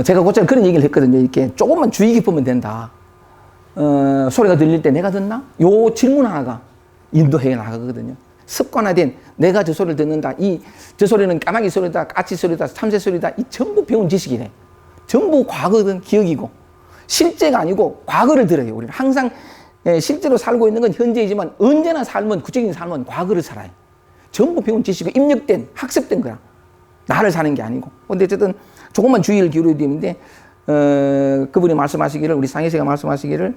제가 곧잘 그런 얘기를 했거든요. 이렇게 조금만 주의 깊으면 된다. 소리가 들릴 때 내가 듣나? 요 질문 하나가 인도해 나가거든요. 습관화된 내가 저 소리를 듣는다. 저 소리는 까마귀 소리다, 까치 소리다, 참새 소리다. 이 전부 배운 지식이래. 전부 과거든 기억이고 실제가 아니고 과거를 들어요. 우리는 항상 실제로 살고 있는 건 현재이지만 언제나 삶은 구체적인 삶은 과거를 살아요. 전부 배운 지식이 입력된 학습된 거야. 나를 사는 게 아니고. 근데 어쨌든 조금만 주의를 기울여야 되는데 그분이 말씀하시기를 우리 상희 씨가 말씀하시기를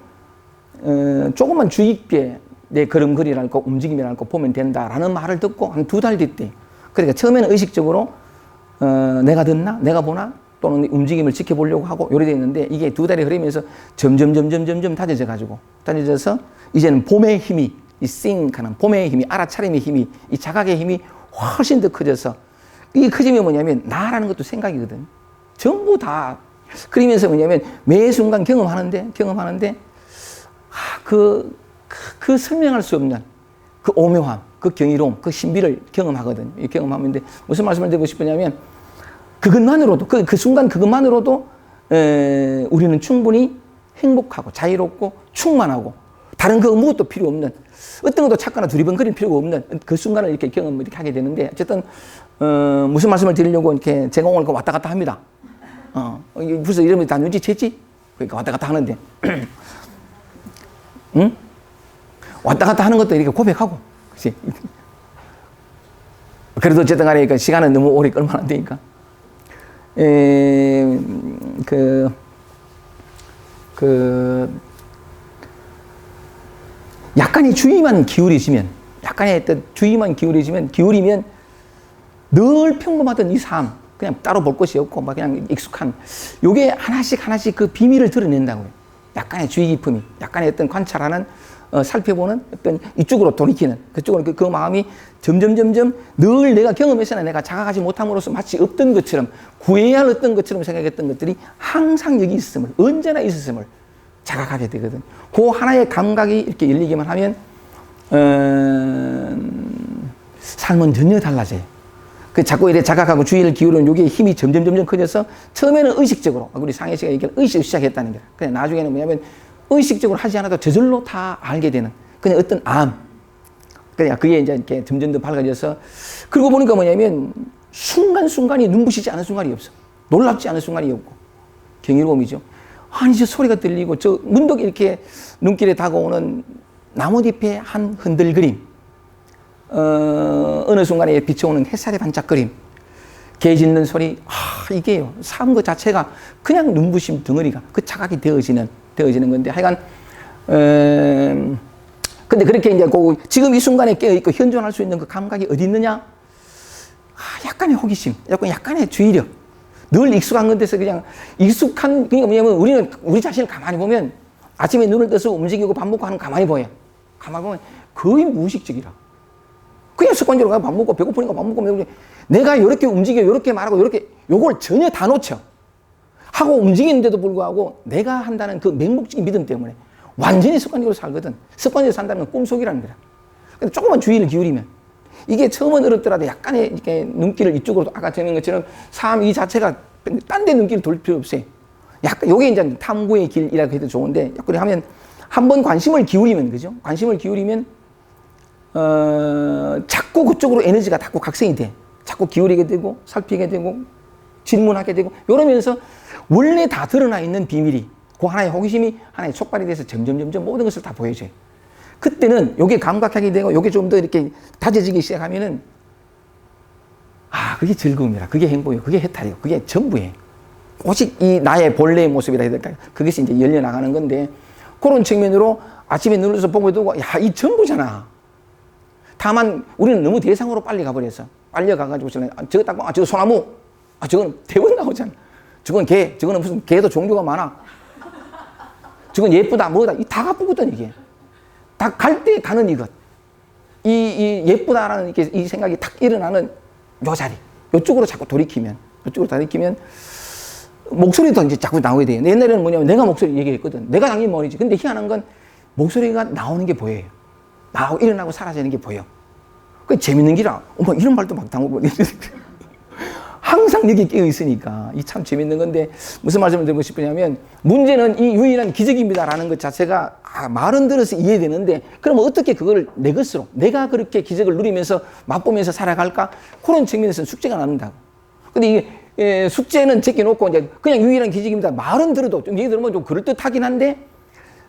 조금만 주의 깊게 내 걸음걸이랄까 움직임이랄까 보면 된다라는 말을 듣고 한 2달 됐대. 그러니까 처음에는 의식적으로 내가 듣나? 내가 보나? 또는 움직임을 지켜보려고 하고 요래 됐는데 이게 2달이 흐르면서 점점 다져져 가지고 다져져서 이제는 봄의 힘이 이 싱하는 봄의 힘이 알아차림의 힘이 이 자각의 힘이 훨씬 더 커져서 이 커짐이 뭐냐면 나라는 것도 생각이거든. 전부 다 그러면서 뭐냐면 매 순간 경험하는데 그 설명할 수 없는 그 오묘함, 그 경이로움, 그 신비를 경험하거든. 이 경험하는데 무슨 말씀을 드리고 싶으냐면 그것만으로도 그 순간 그것만으로도 우리는 충분히 행복하고 자유롭고 충만하고 다른 그 무엇도 필요 없는 어떤 것도 찾거나 두리번거릴 필요가 없는 그 순간을 이렇게 경험을 이렇게 하게 되는데 어쨌든 무슨 말씀을 드리려고 이렇게 제가 오늘 왔다 갔다 합니다. 벌써 이러면 다 눈치챘지? 그러니까 왔다 갔다 하는데 응? 왔다 갔다 하는 것도 이렇게 고백하고 그치? 그래도 어쨌든 간에 그러니까 시간은 너무 오래 끌면 안 되니까 약간의 주의만 기울이시면 기울이면 늘 평범하던 이 삶 그냥 따로 볼 것이 없고 막 그냥 익숙한 요게 하나씩 그 비밀을 드러낸다고요. 약간의 주의 깊음이 약간의 어떤 관찰하는 살펴보는 어떤 이쪽으로 돌이키는 그쪽으로 그 마음이 점점 늘 내가 경험했으나 내가 자각하지 못함으로써 마치 없던 것처럼 구해야 할 어떤 것처럼 생각했던 것들이 항상 여기 있음을 언제나 있었음을 자각하게 되거든. 그 하나의 감각이 이렇게 열리기만 하면 삶은 전혀 달라져요. 그 자꾸 이렇게 자각하고 주의를 기울이는 요게 힘이 점점 커져서 처음에는 의식적으로 우리 상혜 씨가 얘기한 의식을 시작했다는 거야. 그냥 나중에는 뭐냐면 의식적으로 하지 않아도 저절로 다 알게 되는 그냥 어떤 암. 그냥 그게 이제 이렇게 점점 더 밝아져서 그러고 보니까 뭐냐면 순간순간이 눈부시지 않은 순간이 없어. 놀랍지 않은 순간이 없고 경이로움이죠. 아니 저 소리가 들리고 저 문득 이렇게 눈길에 다가오는 나뭇잎의 한 흔들그림 어느 순간에 비춰오는 햇살의 반짝거림 개 짖는 소리 이게요 삶 그 자체가 그냥 눈부심 덩어리가 그 자각이 되어지는 건데 하여간 근데 그렇게 이제 지금 이 순간에 깨어있고 현존할 수 있는 그 감각이 어디 있느냐? 약간의 호기심, 약간의 주의력. 늘 익숙한 건데서 그냥 그러니까 뭐냐면 우리는 우리 자신을 가만히 보면 아침에 눈을 떠서 움직이고 밥 먹고 하는 가만히 보여. 가만히 보면 거의 무의식적이라. 그냥 습관적으로 밥 먹고 배고프니까 밥 먹고 내가 이렇게 움직여, 이렇게 말하고 이렇게 요걸 전혀 다 놓쳐. 하고 움직이는데도 불구하고 내가 한다는 그 맹목적인 믿음 때문에 완전히 습관적으로 살거든. 습관적으로 산다는 건 꿈속이라는 거야. 근데 조금만 주의를 기울이면 이게 처음은 어렵더라도 약간의 이렇게 눈길을 이쪽으로 아까 전한 것처럼 삶 이 자체가 딴 데 눈길을 돌릴 필요 없어요. 약간 요게 이제 탐구의 길이라고 해도 좋은데 약간 하면 한번 관심을 기울이면 그죠? 관심을 기울이면 자꾸 그쪽으로 에너지가 자꾸 각성이 돼. 자꾸 기울이게 되고 살피게 되고 질문하게 되고 이러면서 원래 다 드러나 있는 비밀이 그 하나의 호기심이 하나의 촉발이 돼서 점점 모든 것을 다 보여줘요. 그때는 요게 감각하게 되고 요게 좀 더 이렇게 다져지기 시작하면은 그게 즐거움이라 그게 행복이고 그게 해탈이고 그게 전부예요. 오직 이 나의 본래의 모습이라 해야 될까요? 그것이 이제 열려나가는 건데 그런 측면으로 아침에 눈을 보고 두고 이 전부잖아. 다만 우리는 너무 대상으로 빨리 가버려서 빨려가가지고 저거 딱 봐. 저거 소나무. 저건 대번 나오잖아. 저건 개. 저거는 무슨 개도 종류가 많아. 저건 예쁘다 뭐다. 다 가쁘거든 이게. 다 갈 때 가는 이것. 이 예쁘다라는 이 생각이 탁 일어나는 요 자리. 요쪽으로 자꾸 돌이키면 목소리도 이제 자꾸 나오게 돼요. 옛날에는 뭐냐면 내가 목소리 얘기했거든. 내가 당연히 머리지. 근데 희한한 건 목소리가 나오는 게 보여요. 나오고 일어나고 사라지는 게 보여. 그 재밌는 기라. 어머 이런 말도 막 당하고 항상 여기 깨어 있으니까 이 참 재밌는 건데 무슨 말씀을 드리고 싶으냐면 문제는 이 유일한 기적입니다라는 것 자체가 말은 들어서 이해되는데 그럼 어떻게 그걸 내 것으로 내가 그렇게 기적을 누리면서 맛보면서 살아갈까? 그런 측면에서는 숙제가 남는다고. 근데 이게 숙제는 제껴놓고 이제 그냥 유일한 기적입니다. 말은 들어도 좀 얘기 들으면 좀 그럴듯하긴 한데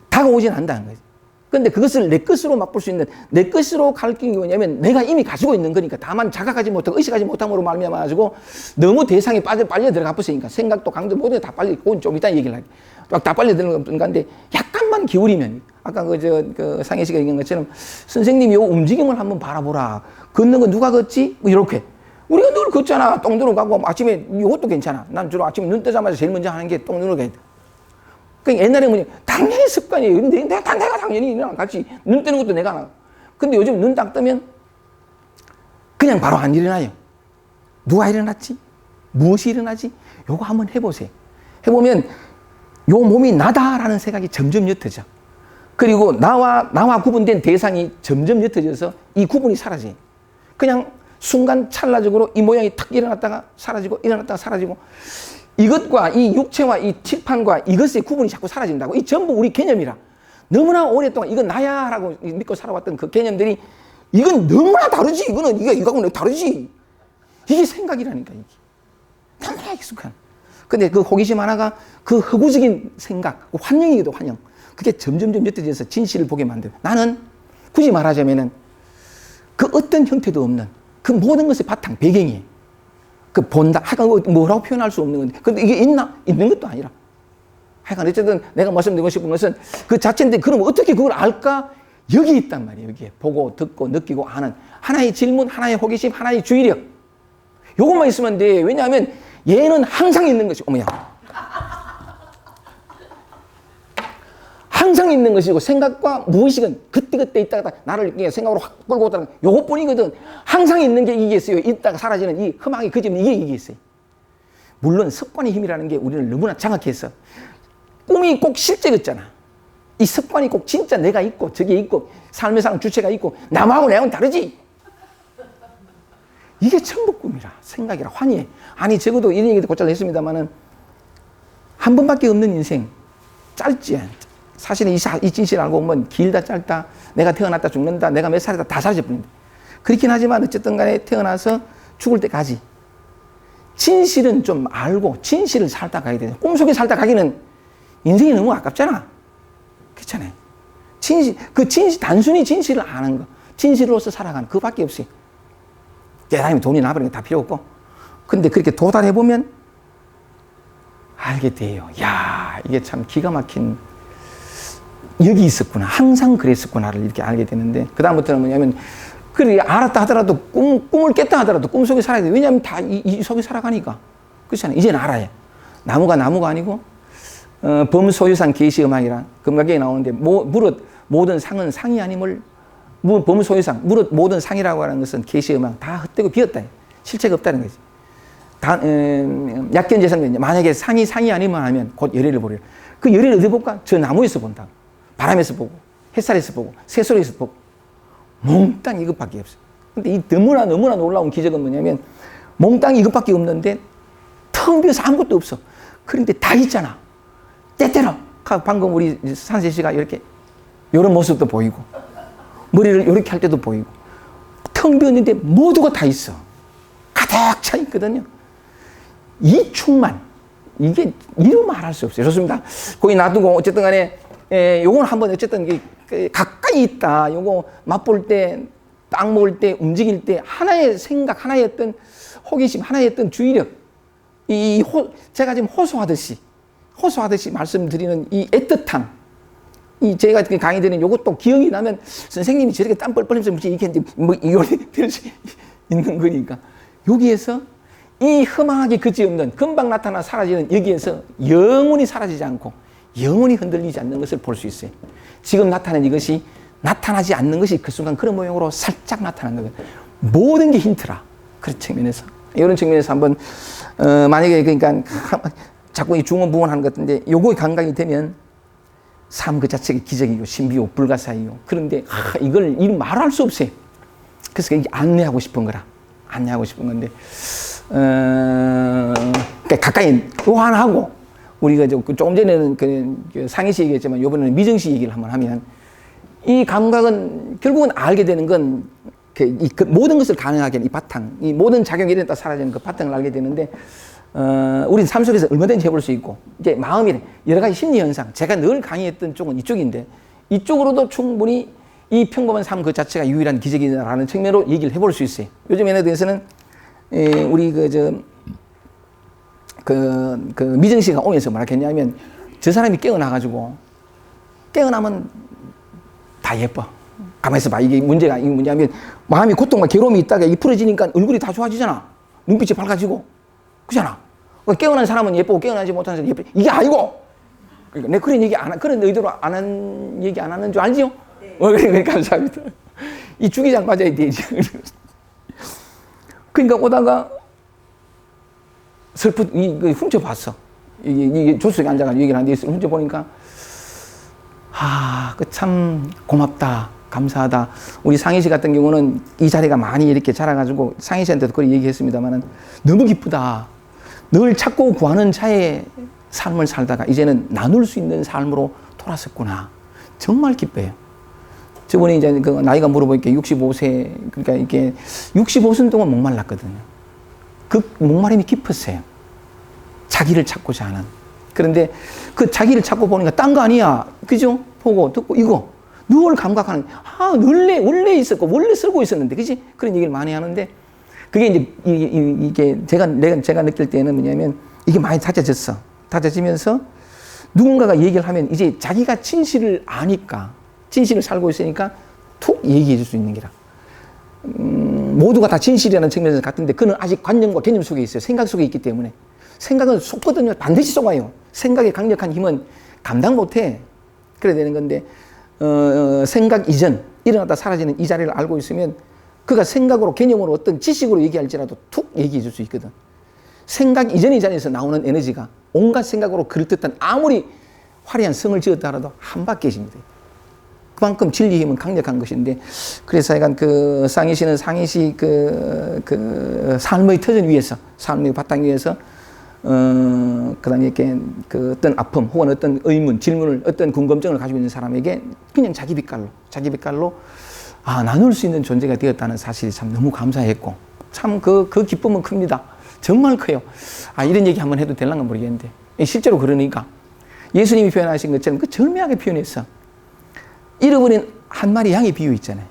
다가오진 않는다는 거지. 근데 그것을 내 것으로 맛볼 수 있는 내 것으로 가르치는 게 뭐냐면 내가 이미 가지고 있는 거니까 다만 자각하지 못하고 의식하지 못함으로 말미암아 가지고 너무 대상에 빨려 들어가 버리니까 생각도 강도 모든 게 다 빨리 그건 좀 이따 얘기를 할게. 다 빨려 들어가는 건데 약간만 기울이면 아까 그 상혜 씨가 얘기한 것처럼 선생님이 요 움직임을 한번 바라보라. 걷는 거 누가 걷지? 뭐 이렇게. 우리가 늘 걷잖아. 똥 누러 가고 아침에 이것도 괜찮아. 난 주로 아침에 눈 뜨자마자 제일 먼저 하는 게 똥 누러 가야 돼. 그러니까 옛날에 뭐냐 당연히 습관이에요. 근데 내가 당연히 이랑 같이 눈 뜨는 것도 내가 하나. 근데 요즘 눈 딱 뜨면 그냥 바로 안 일어나요. 누가 일어났지? 무엇이 일어나지? 요거 한번 해보세요. 해보면 요 몸이 나다라는 생각이 점점 옅어져. 그리고 나와 구분된 대상이 점점 옅어져서 이 구분이 사라져요. 그냥 순간 찰나적으로 이 모양이 탁 일어났다가 사라지고 일어났다가 사라지고 이것과 이 육체와 이 칠판과 이것의 구분이 자꾸 사라진다고. 이 전부 우리 개념이라. 너무나 오랫동안 이건 나야 라고 믿고 살아왔던 그 개념들이 이건 너무나 다르지. 이거하고는 다르지. 이게 생각이라니까, 이게. 너무나 익숙한. 근데 그 호기심 하나가 그 허구적인 생각, 환영이기도 환영. 그게 점점점 옅어져서 진실을 보게 만들어요. 나는 굳이 말하자면은 그 어떤 형태도 없는 그 모든 것의 바탕, 배경이에요. 그 본다. 하여간 뭐라고 표현할 수 없는 건데. 근데 이게 있나? 있는 것도 아니라. 하여간 어쨌든 내가 말씀드리고 싶은 것은 그 자체인데 그럼 어떻게 그걸 알까? 여기 있단 말이에요. 여기에. 보고, 듣고, 느끼고 아는. 하나의 질문, 하나의 호기심, 하나의 주의력. 요것만 있으면 돼. 왜냐하면 얘는 항상 있는 것이, 어머야. 항상 있는 것이고 생각과 무의식은 그때그때 있다가 나를 생각으로 확 끌고 오다는 요것뿐이거든. 항상 있는 게 이게 있어요. 있다가 사라지는 이 흠하게 그지면 이게 있어요. 물론 습관의 힘이라는 게 우리를 너무나 장악해서 꿈이 꼭 실제 같잖아. 이 습관이 꼭 진짜 내가 있고 저게 있고 삶의 상 주체가 있고 남하고 내하고는 다르지. 이게 전부 꿈이라 생각이라 환희해. 아니 적어도 이런 얘기도 곧잘 했습니다마는 한 번밖에 없는 인생 짧지. 사실은 이 진실을 알고 보면 길다 짧다 내가 태어났다 죽는다 내가 몇 살이다 다 사라져버린다. 그렇긴 하지만 어쨌든 간에 태어나서 죽을 때까지 진실은 좀 알고 진실을 살다 가야 돼요. 꿈속에 살다 가기는 인생이 너무 아깝잖아. 그렇잖아요. 단순히 진실을 아는 거 진실로서 살아가는 그밖에 없어요. 깨달으면 돈이 나버리는 게 다 필요 없고. 근데 그렇게 도달해보면 알게 돼요. 야 이게 참 기가 막힌 여기 있었구나. 항상 그랬었구나를 이렇게 알게 되는데, 그다음부터는 뭐냐면, 그래, 알았다 하더라도, 꿈을 깼다 하더라도 꿈속에 살아야 돼. 왜냐하면 다 이 속에 살아가니까. 그렇잖아요. 이제는 알아요. 나무가 아니고, 범소유상 계시음악이라, 금강경에 나오는데, 무릇 모든 상은 상이 아님을, 범소유상, 무릇 모든 상이라고 하는 것은 계시음악, 다 헛되고 비었다. 실체가 없다는 거지. 약견재상, 만약에 상이 아니면 하면 곧 열애를 보리라. 그 열애를 어디 볼까? 저 나무에서 본다. 바람에서 보고, 햇살에서 보고, 새소리에서 보고, 몽땅 이것밖에 없어요. 근데 이 너무나 놀라운 기적은 뭐냐면, 몽땅 이것밖에 없는데, 텅 비어서 아무것도 없어. 그런데 다 있잖아. 때때로. 방금 우리 산세 씨가 이렇게, 이런 모습도 보이고, 머리를 이렇게 할 때도 보이고, 텅 비었는데 모두가 다 있어. 가득 차 있거든요. 이 충만. 이게 이루 말할 수 없어요. 좋습니다. 거기 놔두고, 어쨌든 간에, 요건 한번 어쨌든 가까이 있다. 요거 맛볼 때, 빵 먹을 때, 움직일 때 하나의 생각, 하나의 어떤 호기심, 하나의 어떤 주의력. 제가 지금 호소하듯이 말씀드리는 이 애틋함. 제가 강의 드리는 요것도 기억이 나면 선생님이 저렇게 땀 뻘뻘 흘리면서 이렇게 했는데 뭐 이렇게 될 수 있는 거니까. 여기에서 이 흠하게 그지없는 금방 나타나 사라지는 여기에서 영원히 사라지지 않고 영원히 흔들리지 않는 것을 볼 수 있어요. 지금 나타난 이것이 나타나지 않는 것이 그 순간 그런 모양으로 살짝 나타나는 거예요. 모든 게 힌트라. 그런 측면에서. 이런 측면에서 한번, 만약에 그러니까 자꾸 이 중언부언하는 것 같은데 요거에 감각이 되면 삶 그 자체가 기적이고 신비요 불가사의요. 그런데 이걸 말할 수 없어요. 그래서 이게 안내하고 싶은 거라. 안내하고 싶은 건데 그러니까 가까이 요 하나 하고, 우리가 조금 전에는 그 상희 씨 얘기했지만 이번에는 미정 씨 얘기를 한번 하면, 이 감각은 결국은 알게 되는 건 그 모든 것을 가능하게 하는 이 바탕, 이 모든 작용이 이랬다 사라지는 그 바탕을 알게 되는데, 우리 삶 속에서 얼마든지 해볼 수 있고, 이제 마음이 여러 가지 심리 현상, 제가 늘 강의했던 쪽은 이쪽인데, 이쪽으로도 충분히 이 평범한 삶 그 자체가 유일한 기적이라는 측면으로 얘기를 해볼 수 있어요. 요즘 얘네에 대해서는 우리 미정 씨가 오면서 뭐라 했냐면, 저 사람이 깨어나가지고, 깨어나면 다 예뻐. 가만히 있어봐. 이게 뭐냐면, 마음이 고통과 괴로움이 있다가 이 풀어지니까 얼굴이 다 좋아지잖아. 눈빛이 밝아지고. 그잖아. 깨어난 사람은 예쁘고 깨어나지 못하는 사람은 예뻐. 이게 아니고! 그러니까 내 그런 얘기 그런 의도로 얘기 안 하는 줄 알지요? 네. 그래, 감사합니다. 이 주기장 맞아야 되지. 그러니까 오다가 훔쳐봤어. 이게 조수석에 앉아가지고 얘기를 하는데 훔쳐보니까, 참 고맙다. 감사하다. 우리 상희 씨 같은 경우는 이 자리가 많이 이렇게 자라가지고 상희 씨한테도 그렇게 얘기했습니다만은 너무 기쁘다. 늘 찾고 구하는 자의 삶을 살다가 이제는 나눌 수 있는 삶으로 돌아섰구나. 정말 기뻐요. 저번에 이제 그 나이가 물어보니까 65세, 그러니까 이게 65세 동안 목말랐거든요. 그 목마름이 깊었어요. 자기를 찾고자 하는. 그런데 그 자기를 찾고 보니까 딴 거 아니야. 그죠? 보고, 듣고, 이거. 늘 감각하는, 원래 있었고, 원래 쓰고 있었는데, 그지? 그런 얘기를 많이 하는데, 그게 이제, 이게 제가 느낄 때는 뭐냐면, 이게 많이 다져졌어. 다져지면서, 누군가가 얘기를 하면, 이제 자기가 진실을 아니까, 진실을 살고 있으니까, 툭 얘기해 줄 수 있는 기라. 모두가 다 진실이라는 측면에서 같은데, 그는 아직 관념과 개념 속에 있어요. 생각 속에 있기 때문에. 생각은 속거든요. 반드시 속아요. 생각의 강력한 힘은 감당 못해. 그래야 되는 건데, 생각 이전, 일어났다 사라지는 이 자리를 알고 있으면 그가 생각으로, 개념으로, 어떤 지식으로 얘기할지라도 툭 얘기해 줄 수 있거든. 생각 이전의 자리에서 나오는 에너지가 온갖 생각으로 그럴듯한 아무리 화려한 성을 지었다 하더라도 한 바퀴입니다. 그만큼 진리의 힘은 강력한 것인데, 그래서 약간 그 상희 씨는 상희 씨 그 삶의 터전 위에서, 삶의 바탕 위에서 그 다음에 이렇게 그 어떤 아픔 혹은 어떤 의문, 질문을, 어떤 궁금증을 가지고 있는 사람에게 그냥 자기 빛깔로 나눌 수 있는 존재가 되었다는 사실이 참 너무 감사했고, 참 그 기쁨은 큽니다. 정말 커요. 이런 얘기 한번 해도 될랑가 모르겠는데, 실제로 그러니까 예수님이 표현하신 것처럼 그 절묘하게 표현했어. 잃어버린 한 마리 양의 비유 있잖아요.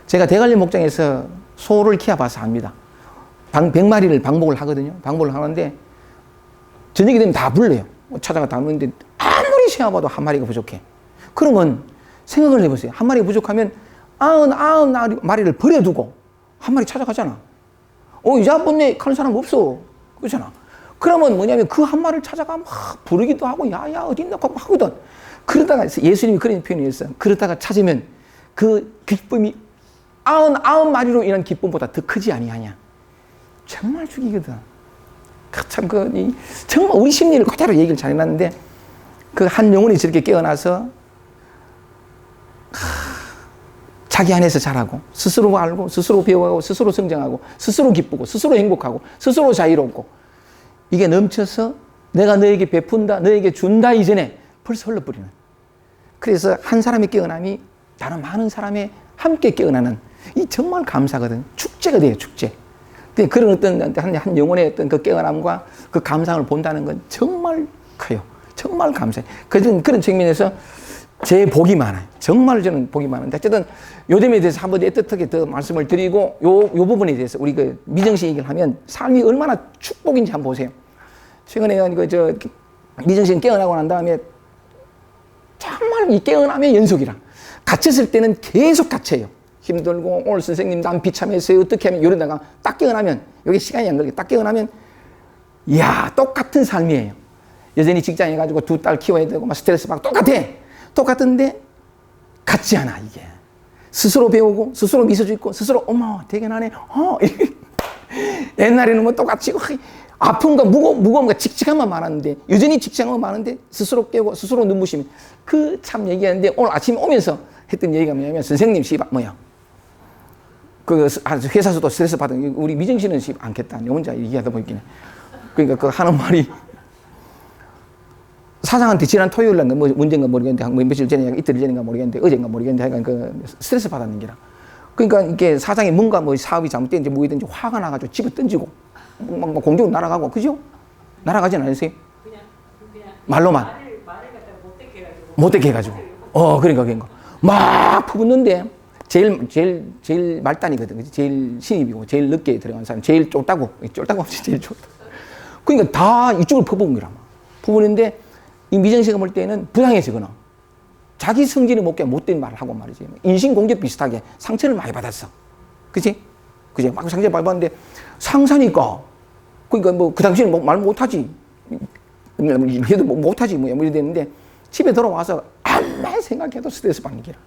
제가 대관리 목장에서 소를 키워봐서 압니다. 100마리를 방목을 하거든요. 방목을 하는데 저녁이 되면 다 불러요. 찾아가 다 부르는데 아무리 세어봐도 한 마리가 부족해. 그러면 생각을 해보세요. 한 마리가 부족하면 99마리를 버려두고 한 마리 찾아가잖아. 이제 아픈네 가는 사람 없어. 그렇잖아. 그러면 뭐냐면 그 한 마리를 찾아가 막 부르기도 하고, 야야 어딨나 하거든. 그러다가 예수님이 그런 표현을 했어요. 그러다가 찾으면 그 기쁨이 99마리로 인한 기쁨보다 더 크지 아니하냐. 정말 죽이거든. 참 정말 우리 심리를 그대로 얘기를 잘 해놨는데, 그 한 영혼이 저렇게 깨어나서 자기 안에서 자라고, 스스로 알고, 스스로 배워가고, 스스로 성장하고, 스스로 기쁘고, 스스로 행복하고, 스스로 자유롭고, 이게 넘쳐서 내가 너에게 베푼다, 너에게 준다 이전에 벌써 흘러버리는. 그래서 한 사람의 깨어남이 다른 많은 사람의 함께 깨어나는, 이 정말 감사거든. 축제가 돼요, 축제. 근데 그런 어떤 한 영혼의 어떤 그 깨어남과 그 감상을 본다는 건 정말 커요. 정말 감사해요. 그런 측면에서 제 복이 많아요. 정말 저는 복이 많은데, 어쨌든 요 점에 대해서 한번 애틋하게 더 말씀을 드리고, 요 부분에 대해서 우리 그 미정 씨 얘기를 하면 삶이 얼마나 축복인지 한번 보세요. 최근에 미정 씨는 깨어나고 난 다음에 정말 이 깨어남의 연속이라. 갇혔을 때는 계속 갇혀요. 힘들고, 오늘 선생님 난 비참했어요. 어떻게 하면, 이러다가 딱 깨어나면, 여기 시간이 안 걸리게 딱 깨어나면, 이야, 똑같은 삶이에요. 여전히 직장에 가지고 2딸 키워야 되고, 막 스트레스 받고 똑같은데, 같지 않아, 이게. 스스로 배우고, 스스로 미소 짓고, 스스로, 어머, 대견하네. 옛날에는 뭐 똑같이, 아픔과 무거움과 직직함만 많았는데, 여전히 직장은 많은데, 스스로 깨우고, 스스로 눈부시면, 그 참 얘기하는데, 오늘 아침에 오면서 했던 얘기가 뭐냐면, 선생님, 씨발, 뭐야. 그 회사에서도 스트레스 받은 우리 미정 씨는 않겠다. 혼자 얘기하다 보니까 그러니까 그 하는 말이 사장한테 지난 토요일 날 뭐 문제인가 모르겠는데 뭐 며칠 전에 이틀 전인가 모르겠는데 어제인가 모르겠는데 하여간 그 스트레스 받았는 기라. 그러니까 이게 사장이 뭔가 뭐 사업이 잘못된지 뭐든지 화가 나가지고 집에 던지고 막 공중으로 날아가고 그죠? 날아가진 않으세요? 그냥 말로만 말을 갖다 못되게 해가지고. 못되게 해가지고 그러니까 막 퍼붓는데 제일 말단이거든. 그치? 제일 신입이고 제일 늦게 들어간 사람 제일 쫄다고 없이 제일 쫄다. 그러니까 다 이쪽을 퍼부은 거라. 퍼부는데 이 미정 씨가 볼 때는 부당해지거나 자기 성질이 못된 말을 하고 말이지. 인신공격 비슷하게 상처를 많이 받았어. 그치? 막 상처를 많이 받았는데 상사니까 그러니까 뭐 그 당시에는 말 못하지. 해도 못하지 뭐 이래 됐는데 집에 돌아와서 아무리 생각해도 스트레스 받는 게라.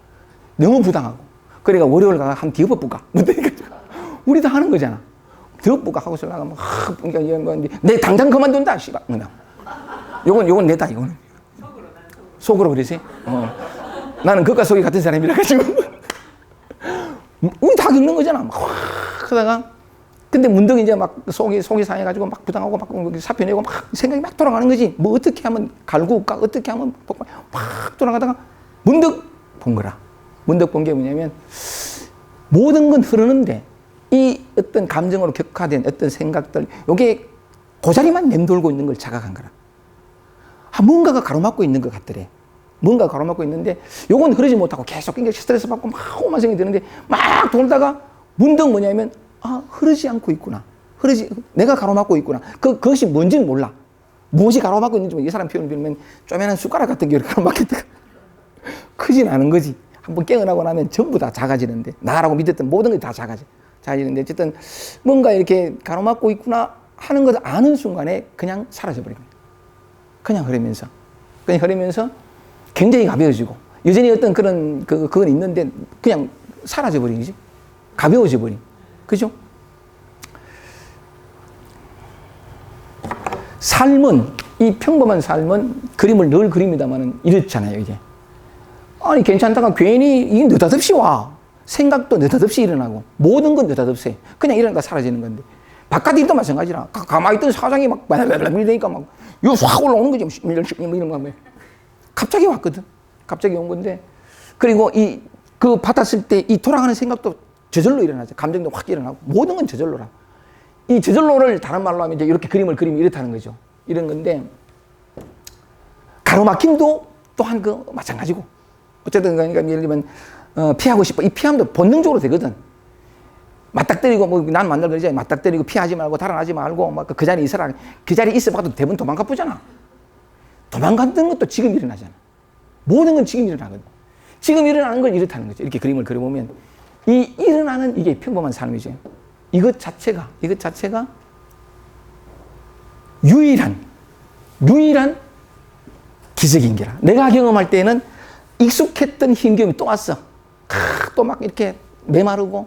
너무 부당하고. 그러니까 월요일 가서 한 뒤엎어볼까? 우리 다 하는 거잖아. 뒤엎어볼까 하고 설라가면 그러니까 내 당장 그만둔다. 씨발. 요건 내다 이거는. 속으로 그러지? 나는 겉과 속이 같은 사람이라 가지고 우리 다 겪는 거잖아. 막 그러다가 근데 문득 이제 막 속이 상해가지고 막 부당하고 막 사표 내고 막 생각이 막 돌아가는 거지. 뭐 어떻게 하면 갈구까? 어떻게 하면 막 돌아가다가 문득 본 거라. 문득 본 게 뭐냐면 모든 건 흐르는데 이 어떤 감정으로 격화된 어떤 생각들 요게 그 자리만 맴돌고 있는 걸 자각한 거라. 뭔가가 가로막고 있는 것 같더래. 뭔가 가로막고 있는데 요건 흐르지 못하고 계속 굉장히 스트레스 받고 막 오만 생각이 드는데 막 돌다가 문득 뭐냐면 흐르지 않고 있구나. 내가 가로막고 있구나. 그것이 뭔지는 몰라. 무엇이 가로막고 있는지 이 사람 표현을 빌면 쪼매난 숟가락 같은 게 가로막혔다가 크진 않은 거지. 한번 깨어나고 나면 전부 다 작아지는데 나라고 믿었던 모든 게 다 작아지는데 어쨌든 뭔가 이렇게 가로막고 있구나 하는 것을 아는 순간에 그냥 사라져버립니다. 그냥 흐르면서 굉장히 가벼워지고 여전히 어떤 그런 그건 있는데 그냥 사라져버리지. 가벼워져버린. 그죠? 이 평범한 삶은 그림을 늘 그립니다만은 이렇잖아요, 이게. 아니, 괜찮다가 괜히 이게 느닷없이 와. 생각도 느닷없이 일어나고 모든 건 느닷없이 그냥 일어나다 사라지는 건데 바깥 일도 마찬가지라. 가만히 있던 사장이 막 밀리니까 막 이거 확 올라오는 거지. 이런 거 갑자기 왔거든. 갑자기 온 건데 그리고 그 받았을 때 이 돌아가는 생각도 저절로 일어나죠. 감정도 확 일어나고 모든 건 저절로라. 이 저절로를 다른 말로 하면 이제 이렇게 그림을 그리면 이렇다는 거죠. 이런 건데 가로막힘도 또한 마찬가지고 어쨌든 그러니까 예를 들면 피하고 싶어. 이 피함도 본능적으로 되거든. 맞닥뜨리고 뭐 난 만날 그러지. 맞닥뜨리고 피하지 말고 달아나지 말고 막 그 자리에 있어라. 그 자리에 있어봐도 대부분 도망가 보잖아. 도망가는 것도 지금 일어나잖아. 모든 건 지금 일어나거든. 지금 일어나는 걸 이렇다는 거죠. 이렇게 그림을 그려보면 이 일어나는 이게 평범한 삶이죠. 이것 자체가 유일한 기적인 게라. 내가 경험할 때는 익숙했던 힘겨움이 또 왔어. 또 막 이렇게 메마르고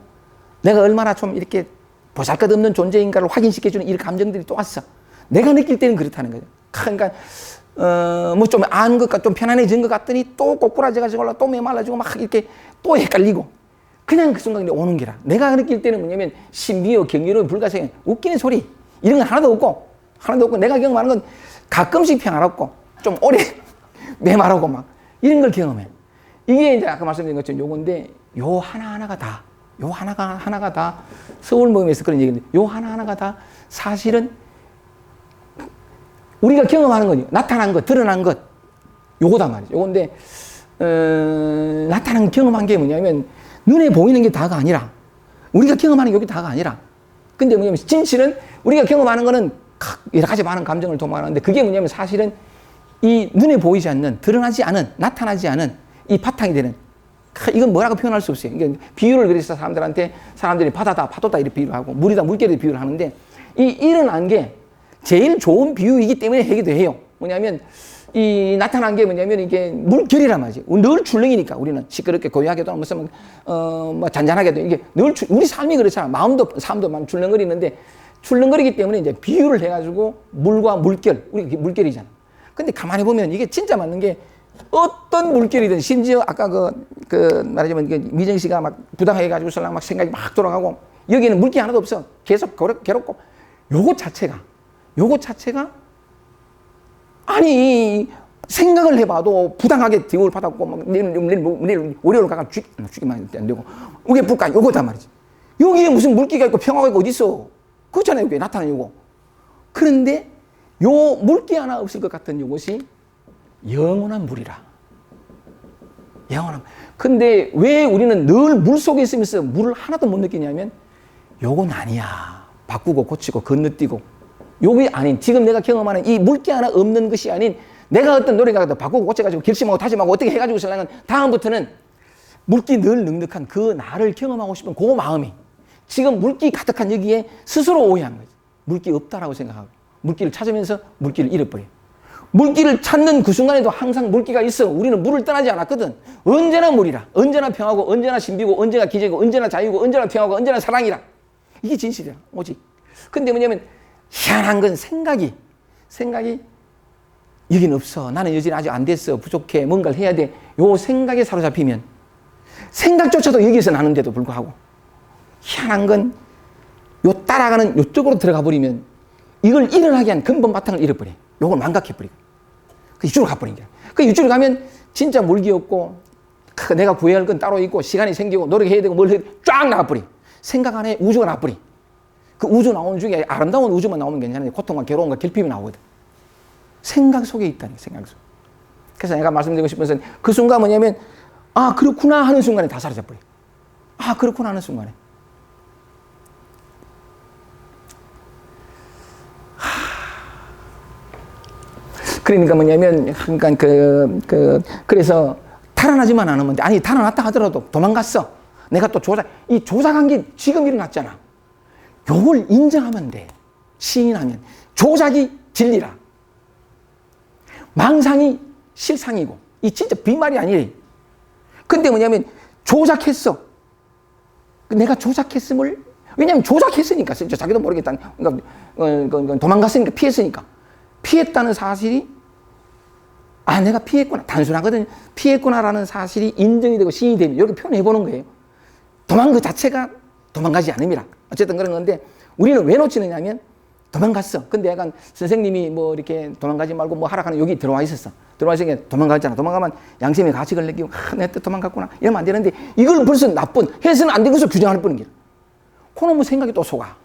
내가 얼마나 좀 이렇게 보잘것없는 존재인가를 확인시켜주는 이 감정들이 또 왔어. 내가 느낄 때는 그렇다는 거죠. 그러니까 뭐 좀 아는 것 같, 좀 편안해진 것 같더니 또 꼬꾸라져가지고 또 메말라지고 막 이렇게 또 헷갈리고 그냥 그 순간에 오는 게라. 내가 느낄 때는 뭐냐면 신비요, 경이로운, 불가사의 웃기는 소리 이런 건 하나도 없고 내가 경험하는 건 가끔씩 평화롭고 좀 오래 메마르고 막 이런 걸 경험해. 이게 이제 아까 말씀드린 것처럼 요건데 요 하나하나가 다 서울 모임에서 그런 얘기인데 요 하나하나가 다 사실은 우리가 경험하는 거죠. 나타난 것, 드러난 것 요거다 말이죠. 요건데 나타난 경험한 게 뭐냐면 눈에 보이는 게 다가 아니라 우리가 경험하는 게 다가 아니라 근데 뭐냐면 진실은 우리가 경험하는 거는 여러 가지 많은 감정을 동반하는데 그게 뭐냐면 사실은 이 눈에 보이지 않는 드러나지 않은 나타나지 않은 이 바탕이 되는 이건 뭐라고 표현할 수 없어요. 이게 비유를 그래서 사람들이 바다다 파도다 이렇게 비유를 하고 물이다 물결이 비유를 하는데 이 일어난 게 제일 좋은 비유이기 때문에 얘기도 해요. 뭐냐면 이 나타난 게 뭐냐면 이게 물결이란 말이지. 늘 출렁이니까 우리는 시끄럽게 고요하게도 무슨 뭐 잔잔하게도 이게 늘 우리 삶이 그렇잖아. 삶도 막 출렁거리는데 출렁거리기 때문에 이제 비유를 해가지고 물과 물결 우리 물결이잖아. 근데 가만히 보면 이게 진짜 맞는 게 어떤 물결이든 심지어 아까 그 말하자면 미정 씨가 막 부당하게 가지고 설랑 막 생각이 막 돌아가고 여기는 물기 하나도 없어. 계속 괴롭고 요거 자체가 아니 생각을 해봐도 부당하게 대우를 받았고 막 내일 월요일 가가 죽이면 안 되고 이게 불가 요거단 말이지. 여기에 무슨 물기가 있고 평화가 있고 어디 있어? 그렇잖아요. 여기 나타나는 요거. 그런데 요 물기 하나 없을 것 같은 요것이 영원한 물이라. 영원한. 근데 왜 우리는 늘 물 속에 있으면서 물을 하나도 못 느끼냐면 요건 아니야. 바꾸고 고치고 건너뛰고 요게 아닌 지금 내가 경험하는 이 물기 하나 없는 것이 아닌 내가 어떤 노래가 바꾸고 고쳐가지고 결심하고 다짐하고 어떻게 해가지고 살라면 다음부터는 물기 늘 넉넉한 그 나를 경험하고 싶은 그 마음이 지금 물기 가득한 여기에 스스로 오해한 거지. 물기 없다라고 생각하고 물기를 찾으면서 물기를 잃어버려. 물기를 찾는 그 순간에도 항상 물기가 있어. 우리는 물을 떠나지 않았거든. 언제나 물이라. 언제나 평하고 언제나 신비고 언제나 기적이고 언제나 자유고 언제나 평하고 언제나 사랑이라. 이게 진실이야. 오직. 근데 뭐냐면 희한한 건 생각이 여긴 없어. 나는 여전히 아직 안 됐어. 부족해. 뭔가를 해야 돼. 요 생각에 사로잡히면 생각조차도 여기서 나는데도 불구하고 희한한 건 요 따라가는 요쪽으로 들어가 버리면 이걸 일어나게 한 근본 바탕을 잃어버려. 요걸 망각해버리고. 그 이쪽으로 가버린 거야. 그 이쪽으로 가면 진짜 물기 없고 내가 구해야 할 건 따로 있고 시간이 생기고 노력해야 되고 뭘 해야 되고 쫙 나가버리. 생각 안에 우주가 나가버리. 그 우주 나오는 중에 아름다운 우주만 나오면 괜찮은데 고통과 괴로움과 결핍이 나오거든. 생각 속에 있다니, 생각 속. 그래서 내가 말씀드리고 싶은 것은 그 순간 뭐냐면 아 그렇구나 하는 순간에 다 사라져버려. 아 그렇구나 하는 순간에. 그러니까 뭐냐면 그러니까 그래서 달아나지만 않으면 돼. 아니 달아났다 하더라도 도망갔어. 내가 또 조작한 게 지금 일어났잖아. 요걸 인정하면 돼. 시인하면 조작이 진리라. 망상이 실상이고 이 진짜 빈말이 아니래. 근데 뭐냐면 조작했어. 내가 조작했음을 왜냐면 조작했으니까 진짜 자기도 모르겠다. 그러니까 도망갔으니까 피했으니까 피했다는 사실이 아 내가 피했구나 단순하거든요. 피했구나라는 사실이 인정이 되고 시인이 되면 이렇게 표현해 보는 거예요. 도망 그 자체가 도망가지 않음이라. 어쨌든 그런 건데 우리는 왜 놓치느냐 하면 도망갔어. 근데 약간 선생님이 뭐 이렇게 도망가지 말고 뭐 하라 하는 여기 들어와 있었어. 들어와 있으니까 도망갔잖아. 도망가면 양심의 가책을 느끼고 내 뜻 도망갔구나 이러면 안 되는데 이걸 벌써 나쁜 해서는 안 되는 것을 규정할 뿐인 거야. 그놈의 생각이 또 속아.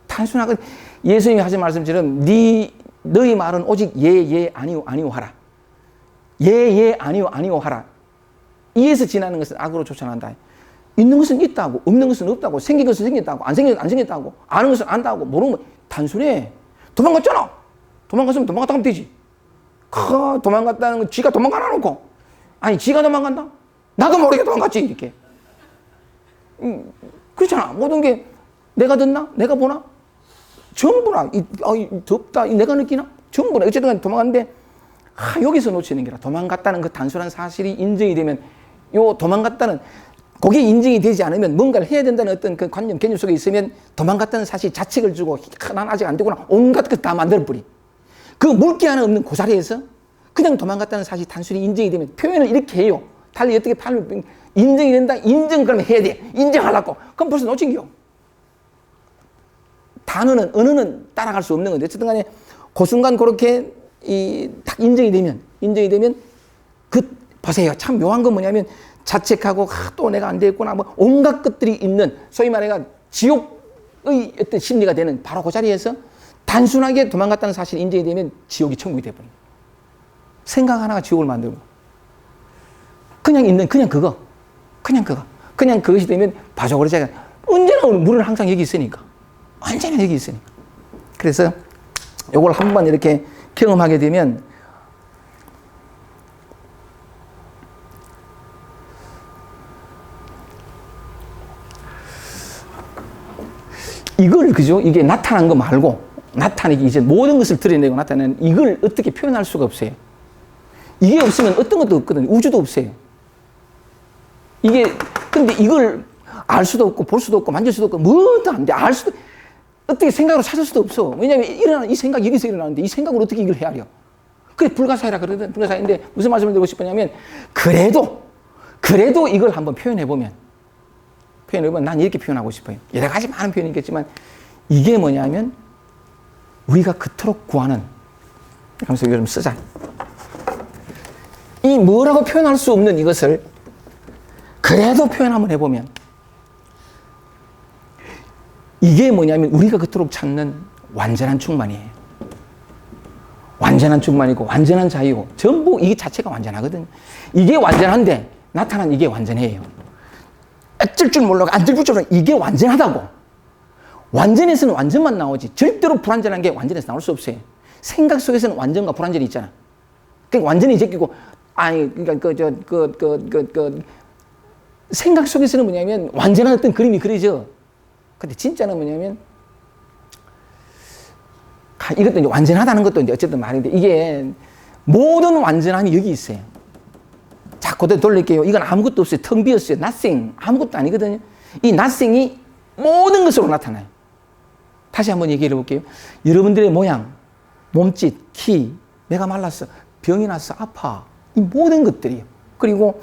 단순하게 예수님이 하신 말씀처럼 너희 말은 오직 예 아니요 아니요 하라. 예 아니요 아니요 하라. 이에서 지나는 것은 악으로 쫓아난다. 있는 것은 있다고 없는 것은 없다고 생긴 것은 생겼다고 안 생겼다고 아는 것은 안다고 모르는 건 단순해. 도망갔잖아. 도망갔으면 도망갔다 하면 되지. 도망갔다는 건 지가 도망가나 놓고 아니 지가 도망간다? 나도 모르게 도망갔지 이렇게. 그렇잖아. 모든 게 내가 듣나? 내가 보나? 전부나 덥다 내가 느끼나? 전부나 어쨌든 도망갔는데 여기서 놓치는 게라. 도망갔다는 그 단순한 사실이 인정이 되면 요 도망갔다는 그게 인정이 되지 않으면 뭔가를 해야 된다는 어떤 그 관념 개념 속에 있으면 도망갔다는 사실 자책을 주고 난 아직 안 되구나 온갖 것 다 만들어버리. 그 물기 하나 없는 그 자리에서 그냥 도망갔다는 사실이 단순히 인정이 되면 표현을 이렇게 해요. 달리 어떻게 팔면 인정이 된다. 인정 그러면 해야 돼. 인정하려고. 그럼 벌써 놓친 겨. 단어는 언어는 따라갈 수 없는 건데 어쨌든 간에 그 순간 그렇게 딱 인정이 되면 보세요. 참 묘한 건 뭐냐면 자책하고 또 내가 안 되겠구나 뭐 온갖 것들이 있는 소위 말해가 지옥의 어떤 심리가 되는 바로 그 자리에서 단순하게 도망갔다는 사실이 인정이 되면 지옥이 천국이 돼버려요. 생각 하나가 지옥을 만들고 그냥 있는 그냥 그것이 되면 바적으로 제가 언제나 물은 항상 여기 있으니까 언제나 여기 있으니까 그래서 요걸 한번 이렇게 경험하게 되면 이걸 그죠? 이게 나타난 거 말고 나타내기 이제 모든 것을 드러내고 나타내는 이걸 어떻게 표현할 수가 없어요. 이게 없으면 어떤 것도 없거든요. 우주도 없어요. 이게 근데 이걸 알 수도 없고 볼 수도 없고 만질 수도 없고 뭐도 안 돼. 알 수도 어떻게 생각으로 찾을 수도 없어. 왜냐하면 일어나는 이 생각 여기서 일어나는데 이 생각으로 어떻게 이걸 헤아려. 그래 불가사의라 그러거든. 불가사의인데 무슨 말씀을 드리고 싶으냐면 그래도 그래도 이걸 한번 표현해보면 난 이렇게 표현하고 싶어요. 여러 가지 많은 표현이 있겠지만 이게 뭐냐면 우리가 그토록 구하는, 하면서 이거 좀 쓰자. 이 뭐라고 표현할 수 없는 이것을 그래도 표현 한번 해보면 이게 뭐냐면 우리가 그토록 찾는 완전한 충만이에요. 완전한 충만이고 완전한 자유고 전부 이게 자체가 완전하거든. 이게 완전한데 나타난 이게 완전해요. 어쩔 줄 몰라고 안 들고 줄 몰라. 이게 완전하다고. 완전에서는 완전만 나오지 절대로 불완전한 게 완전에서 나올 수 없어요. 생각 속에서는 완전과 불완전이 있잖아. 그러니까 완전히 제끼고 생각 속에서는 뭐냐면 완전한 어떤 그림이 그려져. 근데 진짜는 뭐냐면 이것도 이제 완전하다는 것도 이제 어쨌든 말인데 이게 모든 완전함이 여기 있어요. 자, 그대로 돌릴게요. 이건 아무것도 없어요. 텅 비었어요. nothing. 아무것도 아니거든요. 이 nothing이 모든 것으로 나타나요. 다시 한번 얘기해 볼게요. 여러분들의 모양, 몸짓, 키, 내가 말랐어, 병이 났어, 아파. 이 모든 것들이요. 그리고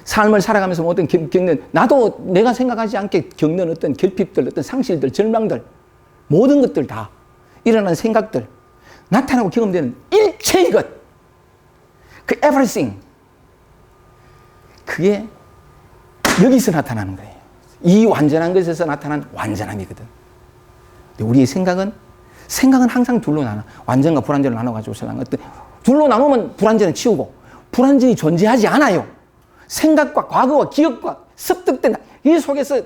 삶을 살아가면서 모든 겪는, 나도 내가 생각하지 않게 겪는 어떤 결핍들, 어떤 상실들, 절망들, 모든 것들 다 일어나는 생각들, 나타나고 경험되는 일체의 것, 그 everything, 그게 여기서 나타나는 거예요. 이 완전한 것에서 나타난 완전함이거든. 근데 우리의 생각은 항상 둘로 나눠. 완전과 불완전을 나눠가지고 생각하는 어떤 둘로 나누면 불완전을 치우고 불완전이 존재하지 않아요. 생각과 과거와 기억과 습득된 이 속에서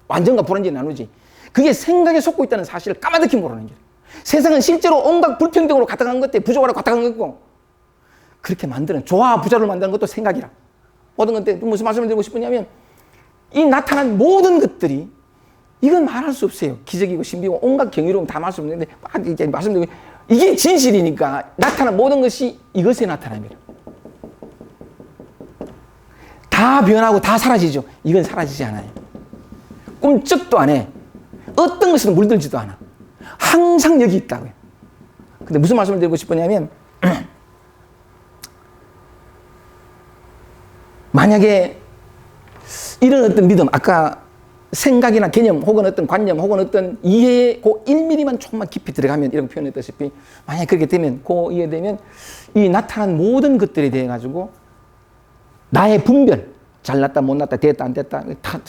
완전과 불완전이 나누지. 그게 생각에 속고 있다는 사실을 까마득히 모르는 거예요. 세상은 실제로 온갖 불평등으로 가득한 것들, 부조화로 가득한 것고 그렇게 만드는 조화와 부조를 만드는 것도 생각이라. 모든 것들 무슨 말씀을 드리고 싶으냐면 이 나타난 모든 것들이 이건 말할 수 없어요. 기적이고 신비고 온갖 경이로움 다 말씀드리는데 이제 말씀드리고 이게 진실이니까 나타난 모든 것이 이것에 나타납니다. 다 변하고 다 사라지죠. 이건 사라지지 않아요. 꿈쩍도 안 해. 어떤 것은 물들지도 않아. 항상 여기 있다고요. 근데 무슨 말씀을 드리고 싶으냐면 만약에 이런 어떤 믿음, 아까 생각이나 개념 혹은 어떤 관념 혹은 어떤 이해에 그 1mm만 조금만 깊이 들어가면 이렇게 표현했다시피 만약에 그렇게 되면 그 이해되면 이 나타난 모든 것들에 대해 가지고 나의 분별, 잘났다 못났다 됐다 안 됐다 다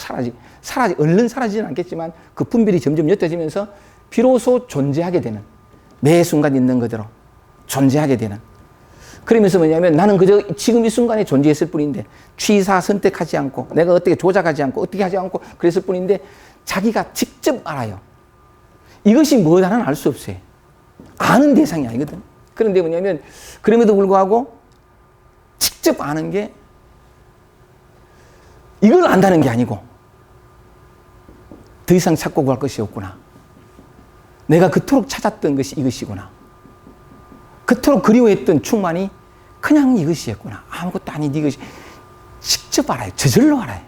얼른 사라지진 않겠지만 그 분별이 점점 옅어지면서 비로소 존재하게 되는, 매 순간 있는 그대로 존재하게 되는. 그러면서 뭐냐면 나는 그저 지금 이 순간에 존재했을 뿐인데 취사 선택하지 않고 내가 어떻게 조작하지 않고 어떻게 하지 않고 그랬을 뿐인데 자기가 직접 알아요. 이것이 뭐다는 알 수 없어요. 아는 대상이 아니거든. 그런데 뭐냐면 그럼에도 불구하고 직접 아는 게 이걸 안다는 게 아니고 더 이상 찾고 구할 것이 없구나. 내가 그토록 찾았던 것이 이것이구나. 그토록 그리워했던 충만이 그냥 이것이었구나. 아무것도 아닌 이것이. 직접 알아요. 저절로 알아요.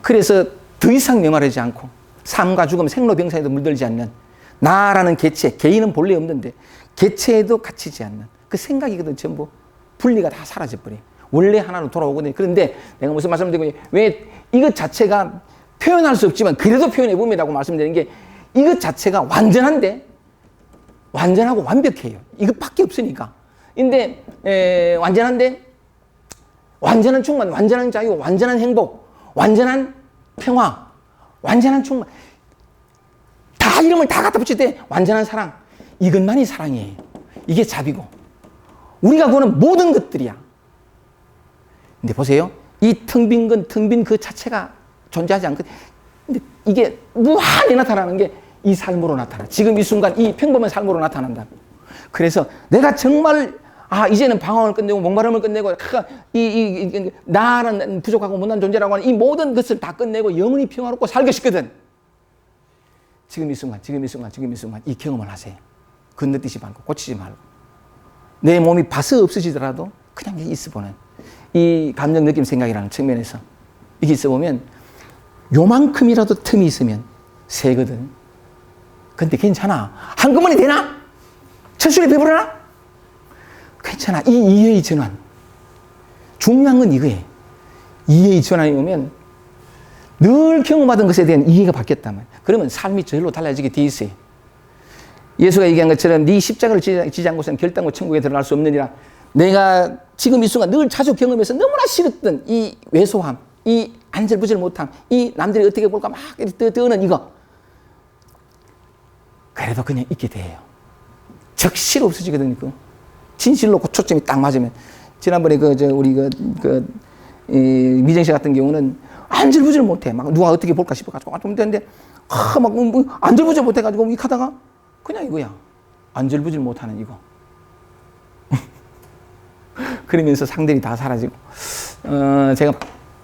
그래서 더 이상 메마르지 않고 삶과 죽음, 생로병사에도 물들지 않는 나라는 개체, 개인은 본래 없는데 개체에도 갇히지 않는 그 생각이거든. 전부 분리가 다 사라져버려요. 원래 하나로 돌아오거든요. 그런데 내가 무슨 말씀을 드리고 왜 이것 자체가 표현할 수 없지만 그래도 표현해봅니다고 말씀드리는 게 이것 자체가 완전한데 완전하고 완벽해요. 이것밖에 없으니까. 근데 완전한데 완전한 충만, 완전한 자유, 완전한 행복, 완전한 평화, 완전한 충만. 다 이름을 다 갖다 붙일 때 완전한 사랑. 이것만이 사랑이에요. 이게 답이고. 우리가 보는 모든 것들이야. 근데 보세요. 이 텅 빈 건 텅 빈 그 자체가 존재하지 않거든. 근데 이게 무한히 나타나는 게 이 삶으로 나타나. 지금 이 순간 이 평범한 삶으로 나타난다. 그래서 내가 정말 이제는 방황을 끝내고 목마름을 끝내고 나는 부족하고 못난 존재라고 하는 이 모든 것을 다 끝내고 영원히 평화롭고 살고 싶거든. 지금 이 순간 이 경험을 하세요. 건너뛰지 말고 고치지 말고 내 몸이 봐서 없어지더라도 그냥 있어보는 이 감정, 느낌, 생각이라는 측면에서 이게 있어보면 요만큼이라도 틈이 있으면 새거든. 근데 괜찮아. 한꺼번에 되나? 첫술에 배부르나? 괜찮아. 이 이해의 전환. 중요한 건 이거예요. 이해의 전환이 오면 늘 경험하던 것에 대한 이해가 바뀌었단 말이에요. 그러면 삶이 저절로 달라지게 돼 있어요. 예수가 얘기한 것처럼 네 십자가를 지지 않고서는 결단코 천국에 들어갈 수 없느니라. 내가 지금 이 순간 늘 자주 경험해서 너무나 싫었던 이 왜소함, 이 안절부절 못함, 이 남들이 어떻게 볼까 막 떠는 이거, 그래도 그냥 있게 돼요. 적시가 없어지거든요. 진실로 그 초점이 딱 맞으면. 지난번에 우리 미정 씨 같은 경우는 안절부절 못해. 막 누가 어떻게 볼까 싶어가지고 좀 되는데 안절부절 못해가지고 이 하다가 그냥 이거야. 안절부절 못하는 이거. 그러면서 상들이 다 사라지고. 제가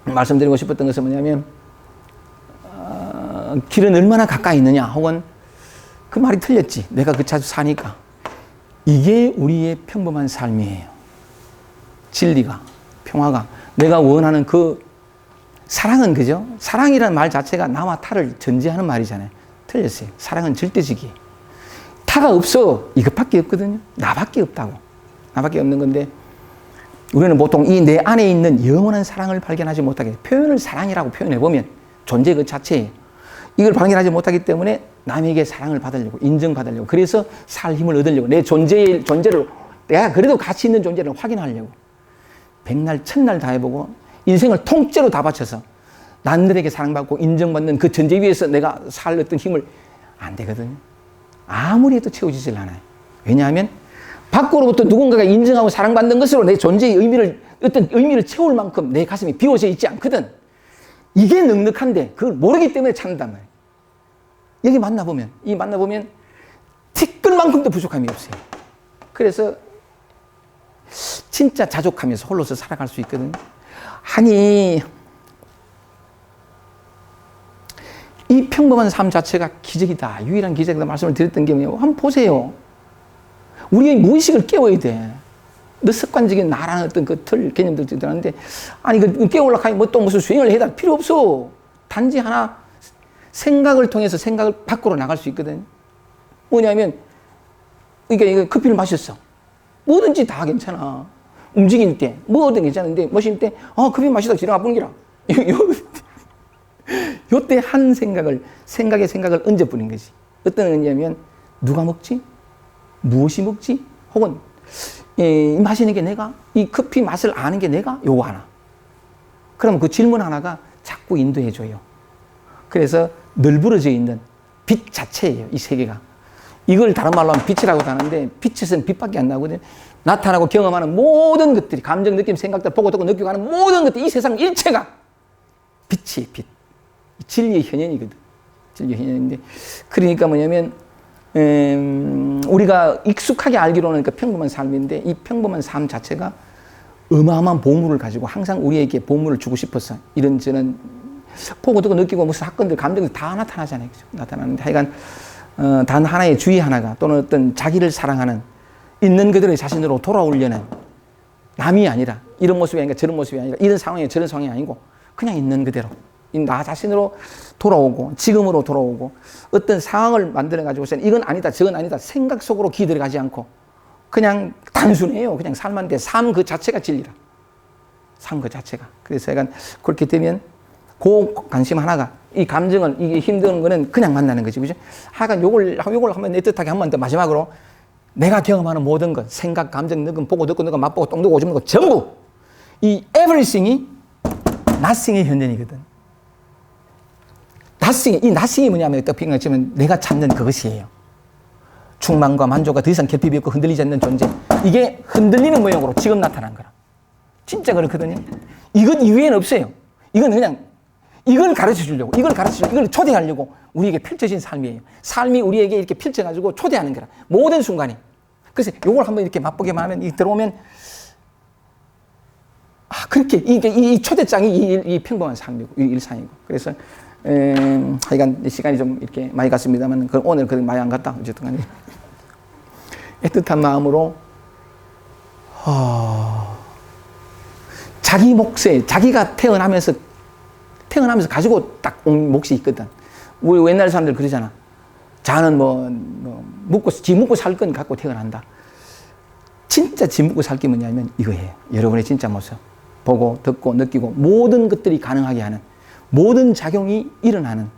말씀드리고 싶었던 것은 뭐냐면 길은 얼마나 가까이 있느냐, 혹은 그 말이 틀렸지. 내가 그 자주 사니까. 이게 우리의 평범한 삶이에요. 진리가, 평화가, 내가 원하는 그 사랑은, 그죠? 사랑이라는 말 자체가 나와 타를 전제하는 말이잖아요. 틀렸어요. 사랑은 절대적이에요. 타가 없어. 이것밖에 없거든요. 나밖에 없다고. 나밖에 없는 건데, 우리는 보통 이 내 안에 있는 영원한 사랑을 발견하지 못하게, 표현을 사랑이라고 표현해보면 존재 그 자체예요. 이걸 발견하지 못하기 때문에 남에게 사랑을 받으려고, 인정받으려고, 그래서 살 힘을 얻으려고, 내 존재를 내가 그래도 가치 있는 존재를 확인하려고 백날 천날 다 해보고 인생을 통째로 다 바쳐서 남들에게 사랑받고 인정받는 그 전제 위에서 내가 살 어떤 힘을, 안 되거든요. 아무리 해도 채워지질 않아요. 왜냐하면 밖으로부터 누군가가 인정하고 사랑받는 것으로 내 존재의 어떤 의미를 채울 만큼 내 가슴이 비워져 있지 않거든. 이게 넉넉한데 그걸 모르기 때문에 찾는단 말이에요. 여기 만나보면 티끌만큼도 부족함이 없어요. 그래서 진짜 자족하면서 홀로서 살아갈 수 있거든요. 아니, 이 평범한 삶 자체가 기적이다, 유일한 기적이다 말씀을 드렸던 게 뭐냐고. 한번 보세요. 우리의 무의식을 깨워야 돼. 너 습관적인 나라는 어떤 그 틀 개념들 들었는데, 아니 그 깨우려고 하면 뭐 또 무슨 수행을 해야 필요 없어. 단지 하나 생각을 통해서 생각을 밖으로 나갈 수 있거든. 뭐냐면, 이게 커피를 마셨어. 뭐든지 다 괜찮아. 움직일 때 뭐든 괜찮은데, 마실 때 커피 마시다 지나가 보는 기라. 요때 한 생각에 생각을 얹어버린 거지. 어떤 의미냐면, 누가 먹지? 무엇이 먹지? 혹은 마시는 게 내가? 이 커피 맛을 아는 게 내가? 요거 하나. 그럼 그 질문 하나가 자꾸 인도해줘요. 그래서 널브러져 있는 빛 자체예요, 이 세계가. 이걸 다른 말로 하면 빛이라고 하는데, 빛에서는 빛밖에 안 나거든요. 나타나고 경험하는 모든 것들이, 감정, 느낌, 생각들, 보고 듣고 느끼고 하는 모든 것들이, 이 세상 일체가 빛이에요, 빛. 진리의 현현이거든. 진리의 현현인데, 그러니까 뭐냐면, 우리가 익숙하게 알기로는 그 평범한 삶인데, 이 평범한 삶 자체가 어마어마한 보물을 가지고 항상 우리에게 보물을 주고 싶어서 이런저런 보고 듣고 느끼고 무슨 사건들, 감정들 다 나타나잖아요. 그죠? 나타나는데, 하여간 단 하나의 주의 하나가, 또는 어떤 자기를 사랑하는, 있는 그들의 자신으로 돌아오려는, 남이 아니라, 이런 모습이 아니라 저런 모습이 아니라, 이런 상황이 저런 상황이 아니고 그냥 있는 그대로 나 자신으로 돌아오고, 지금으로 돌아오고, 어떤 상황을 만들어가지고서는 이건 아니다, 저건 아니다, 생각 속으로 기들어가지 않고, 그냥 단순해요. 그냥 삶한테 삶 그 자체가 진리라. 삶 그 자체가. 그래서 약간 그렇게 되면 그 관심 하나가, 이 감정을, 이게 힘든 거는 그냥 만나는 거지. 그죠? 하여간 요걸 한번 내 뜻하게 한 번 더 마지막으로, 내가 경험하는 모든 것, 생각, 감정, 느낌, 보고 듣고 느끼고 맛보고 똥 두고 오줌 누고 전부, 이 everything이 nothing의 현현이거든. 이 nothing이 뭐냐면, 딱 비교하면 내가 찾는 그것이에요. 충만과 만족과 더 이상 결핍이 없고 흔들리지 않는 존재. 이게 흔들리는 모양으로 지금 나타난 거라. 진짜 그렇거든요. 이것 이외에는 없어요. 이건 그냥 이걸 가르쳐 주려고, 이걸 초대하려고 우리에게 펼쳐진 삶이에요. 삶이 우리에게 이렇게 펼쳐가지고 초대하는 거라. 모든 순간이. 그래서 이걸 한번 이렇게 맛보게만 하면, 들어오면, 그렇게, 이 초대장이 이 평범한 삶이고, 이 일상이고. 그래서, 하여간 시간이 좀 이렇게 많이 갔습니다만, 오늘 그렇게 많이 안 갔다. 어쨌든 간에. 애틋한 마음으로, 자기 몫에, 자기가 태어나면서 가지고 딱 온 몫이 있거든. 우리 옛날 사람들 그러잖아. 자는 지 묵고 살 건 갖고 태어난다. 진짜 지 묵고 살 게 뭐냐면 이거예요. 여러분의 진짜 모습. 보고 듣고 느끼고 모든 것들이 가능하게 하는 모든 작용이 일어나는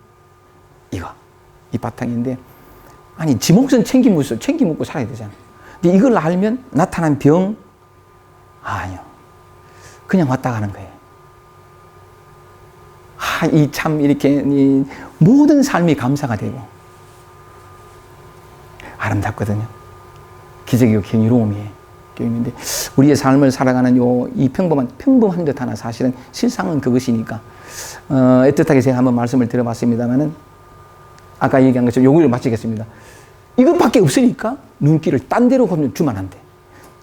이 바탕인데 아니 지 몫은 챙기 묻고 살아야 되잖아. 근데 이걸 알면 나타난 병 아니요. 그냥 왔다 가는 거예요. 이 참 이렇게 이 모든 삶이 감사가 되고 아름답거든요. 기적이고 경이로움이에요. 있는데 우리의 삶을 살아가는 이 평범한 듯 하나 사실은 실상은 그것이니까 애틋하게 제가 한번 말씀을 드려봤습니다만은 아까 얘기한 것처럼 요구를 마치겠습니다. 이것밖에 없으니까 눈길을 딴 데로 주면 안 돼.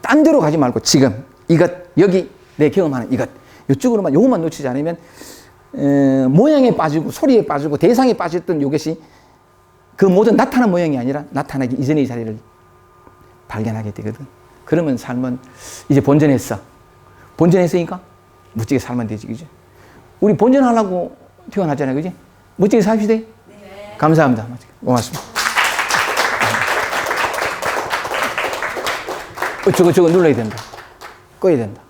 딴 데로 가지 말고 지금 이것 여기 내 경험하는 이것 이쪽으로만 요것만 놓치지 않으면 모양에 빠지고 소리에 빠지고 대상에 빠졌던 이것이 그 모든 나타난 모양이 아니라 나타나기 이전의 자리를 발견하게 되거든. 그러면 삶은 이제 본전했어. 본전했으니까 멋지게 살면 되지, 그지? 우리 본전하려고 태어났잖아요, 그지? 멋지게 삽시다. 네. 감사합니다. 고맙습니다. 저거 눌러야 된다. 꺼야 된다.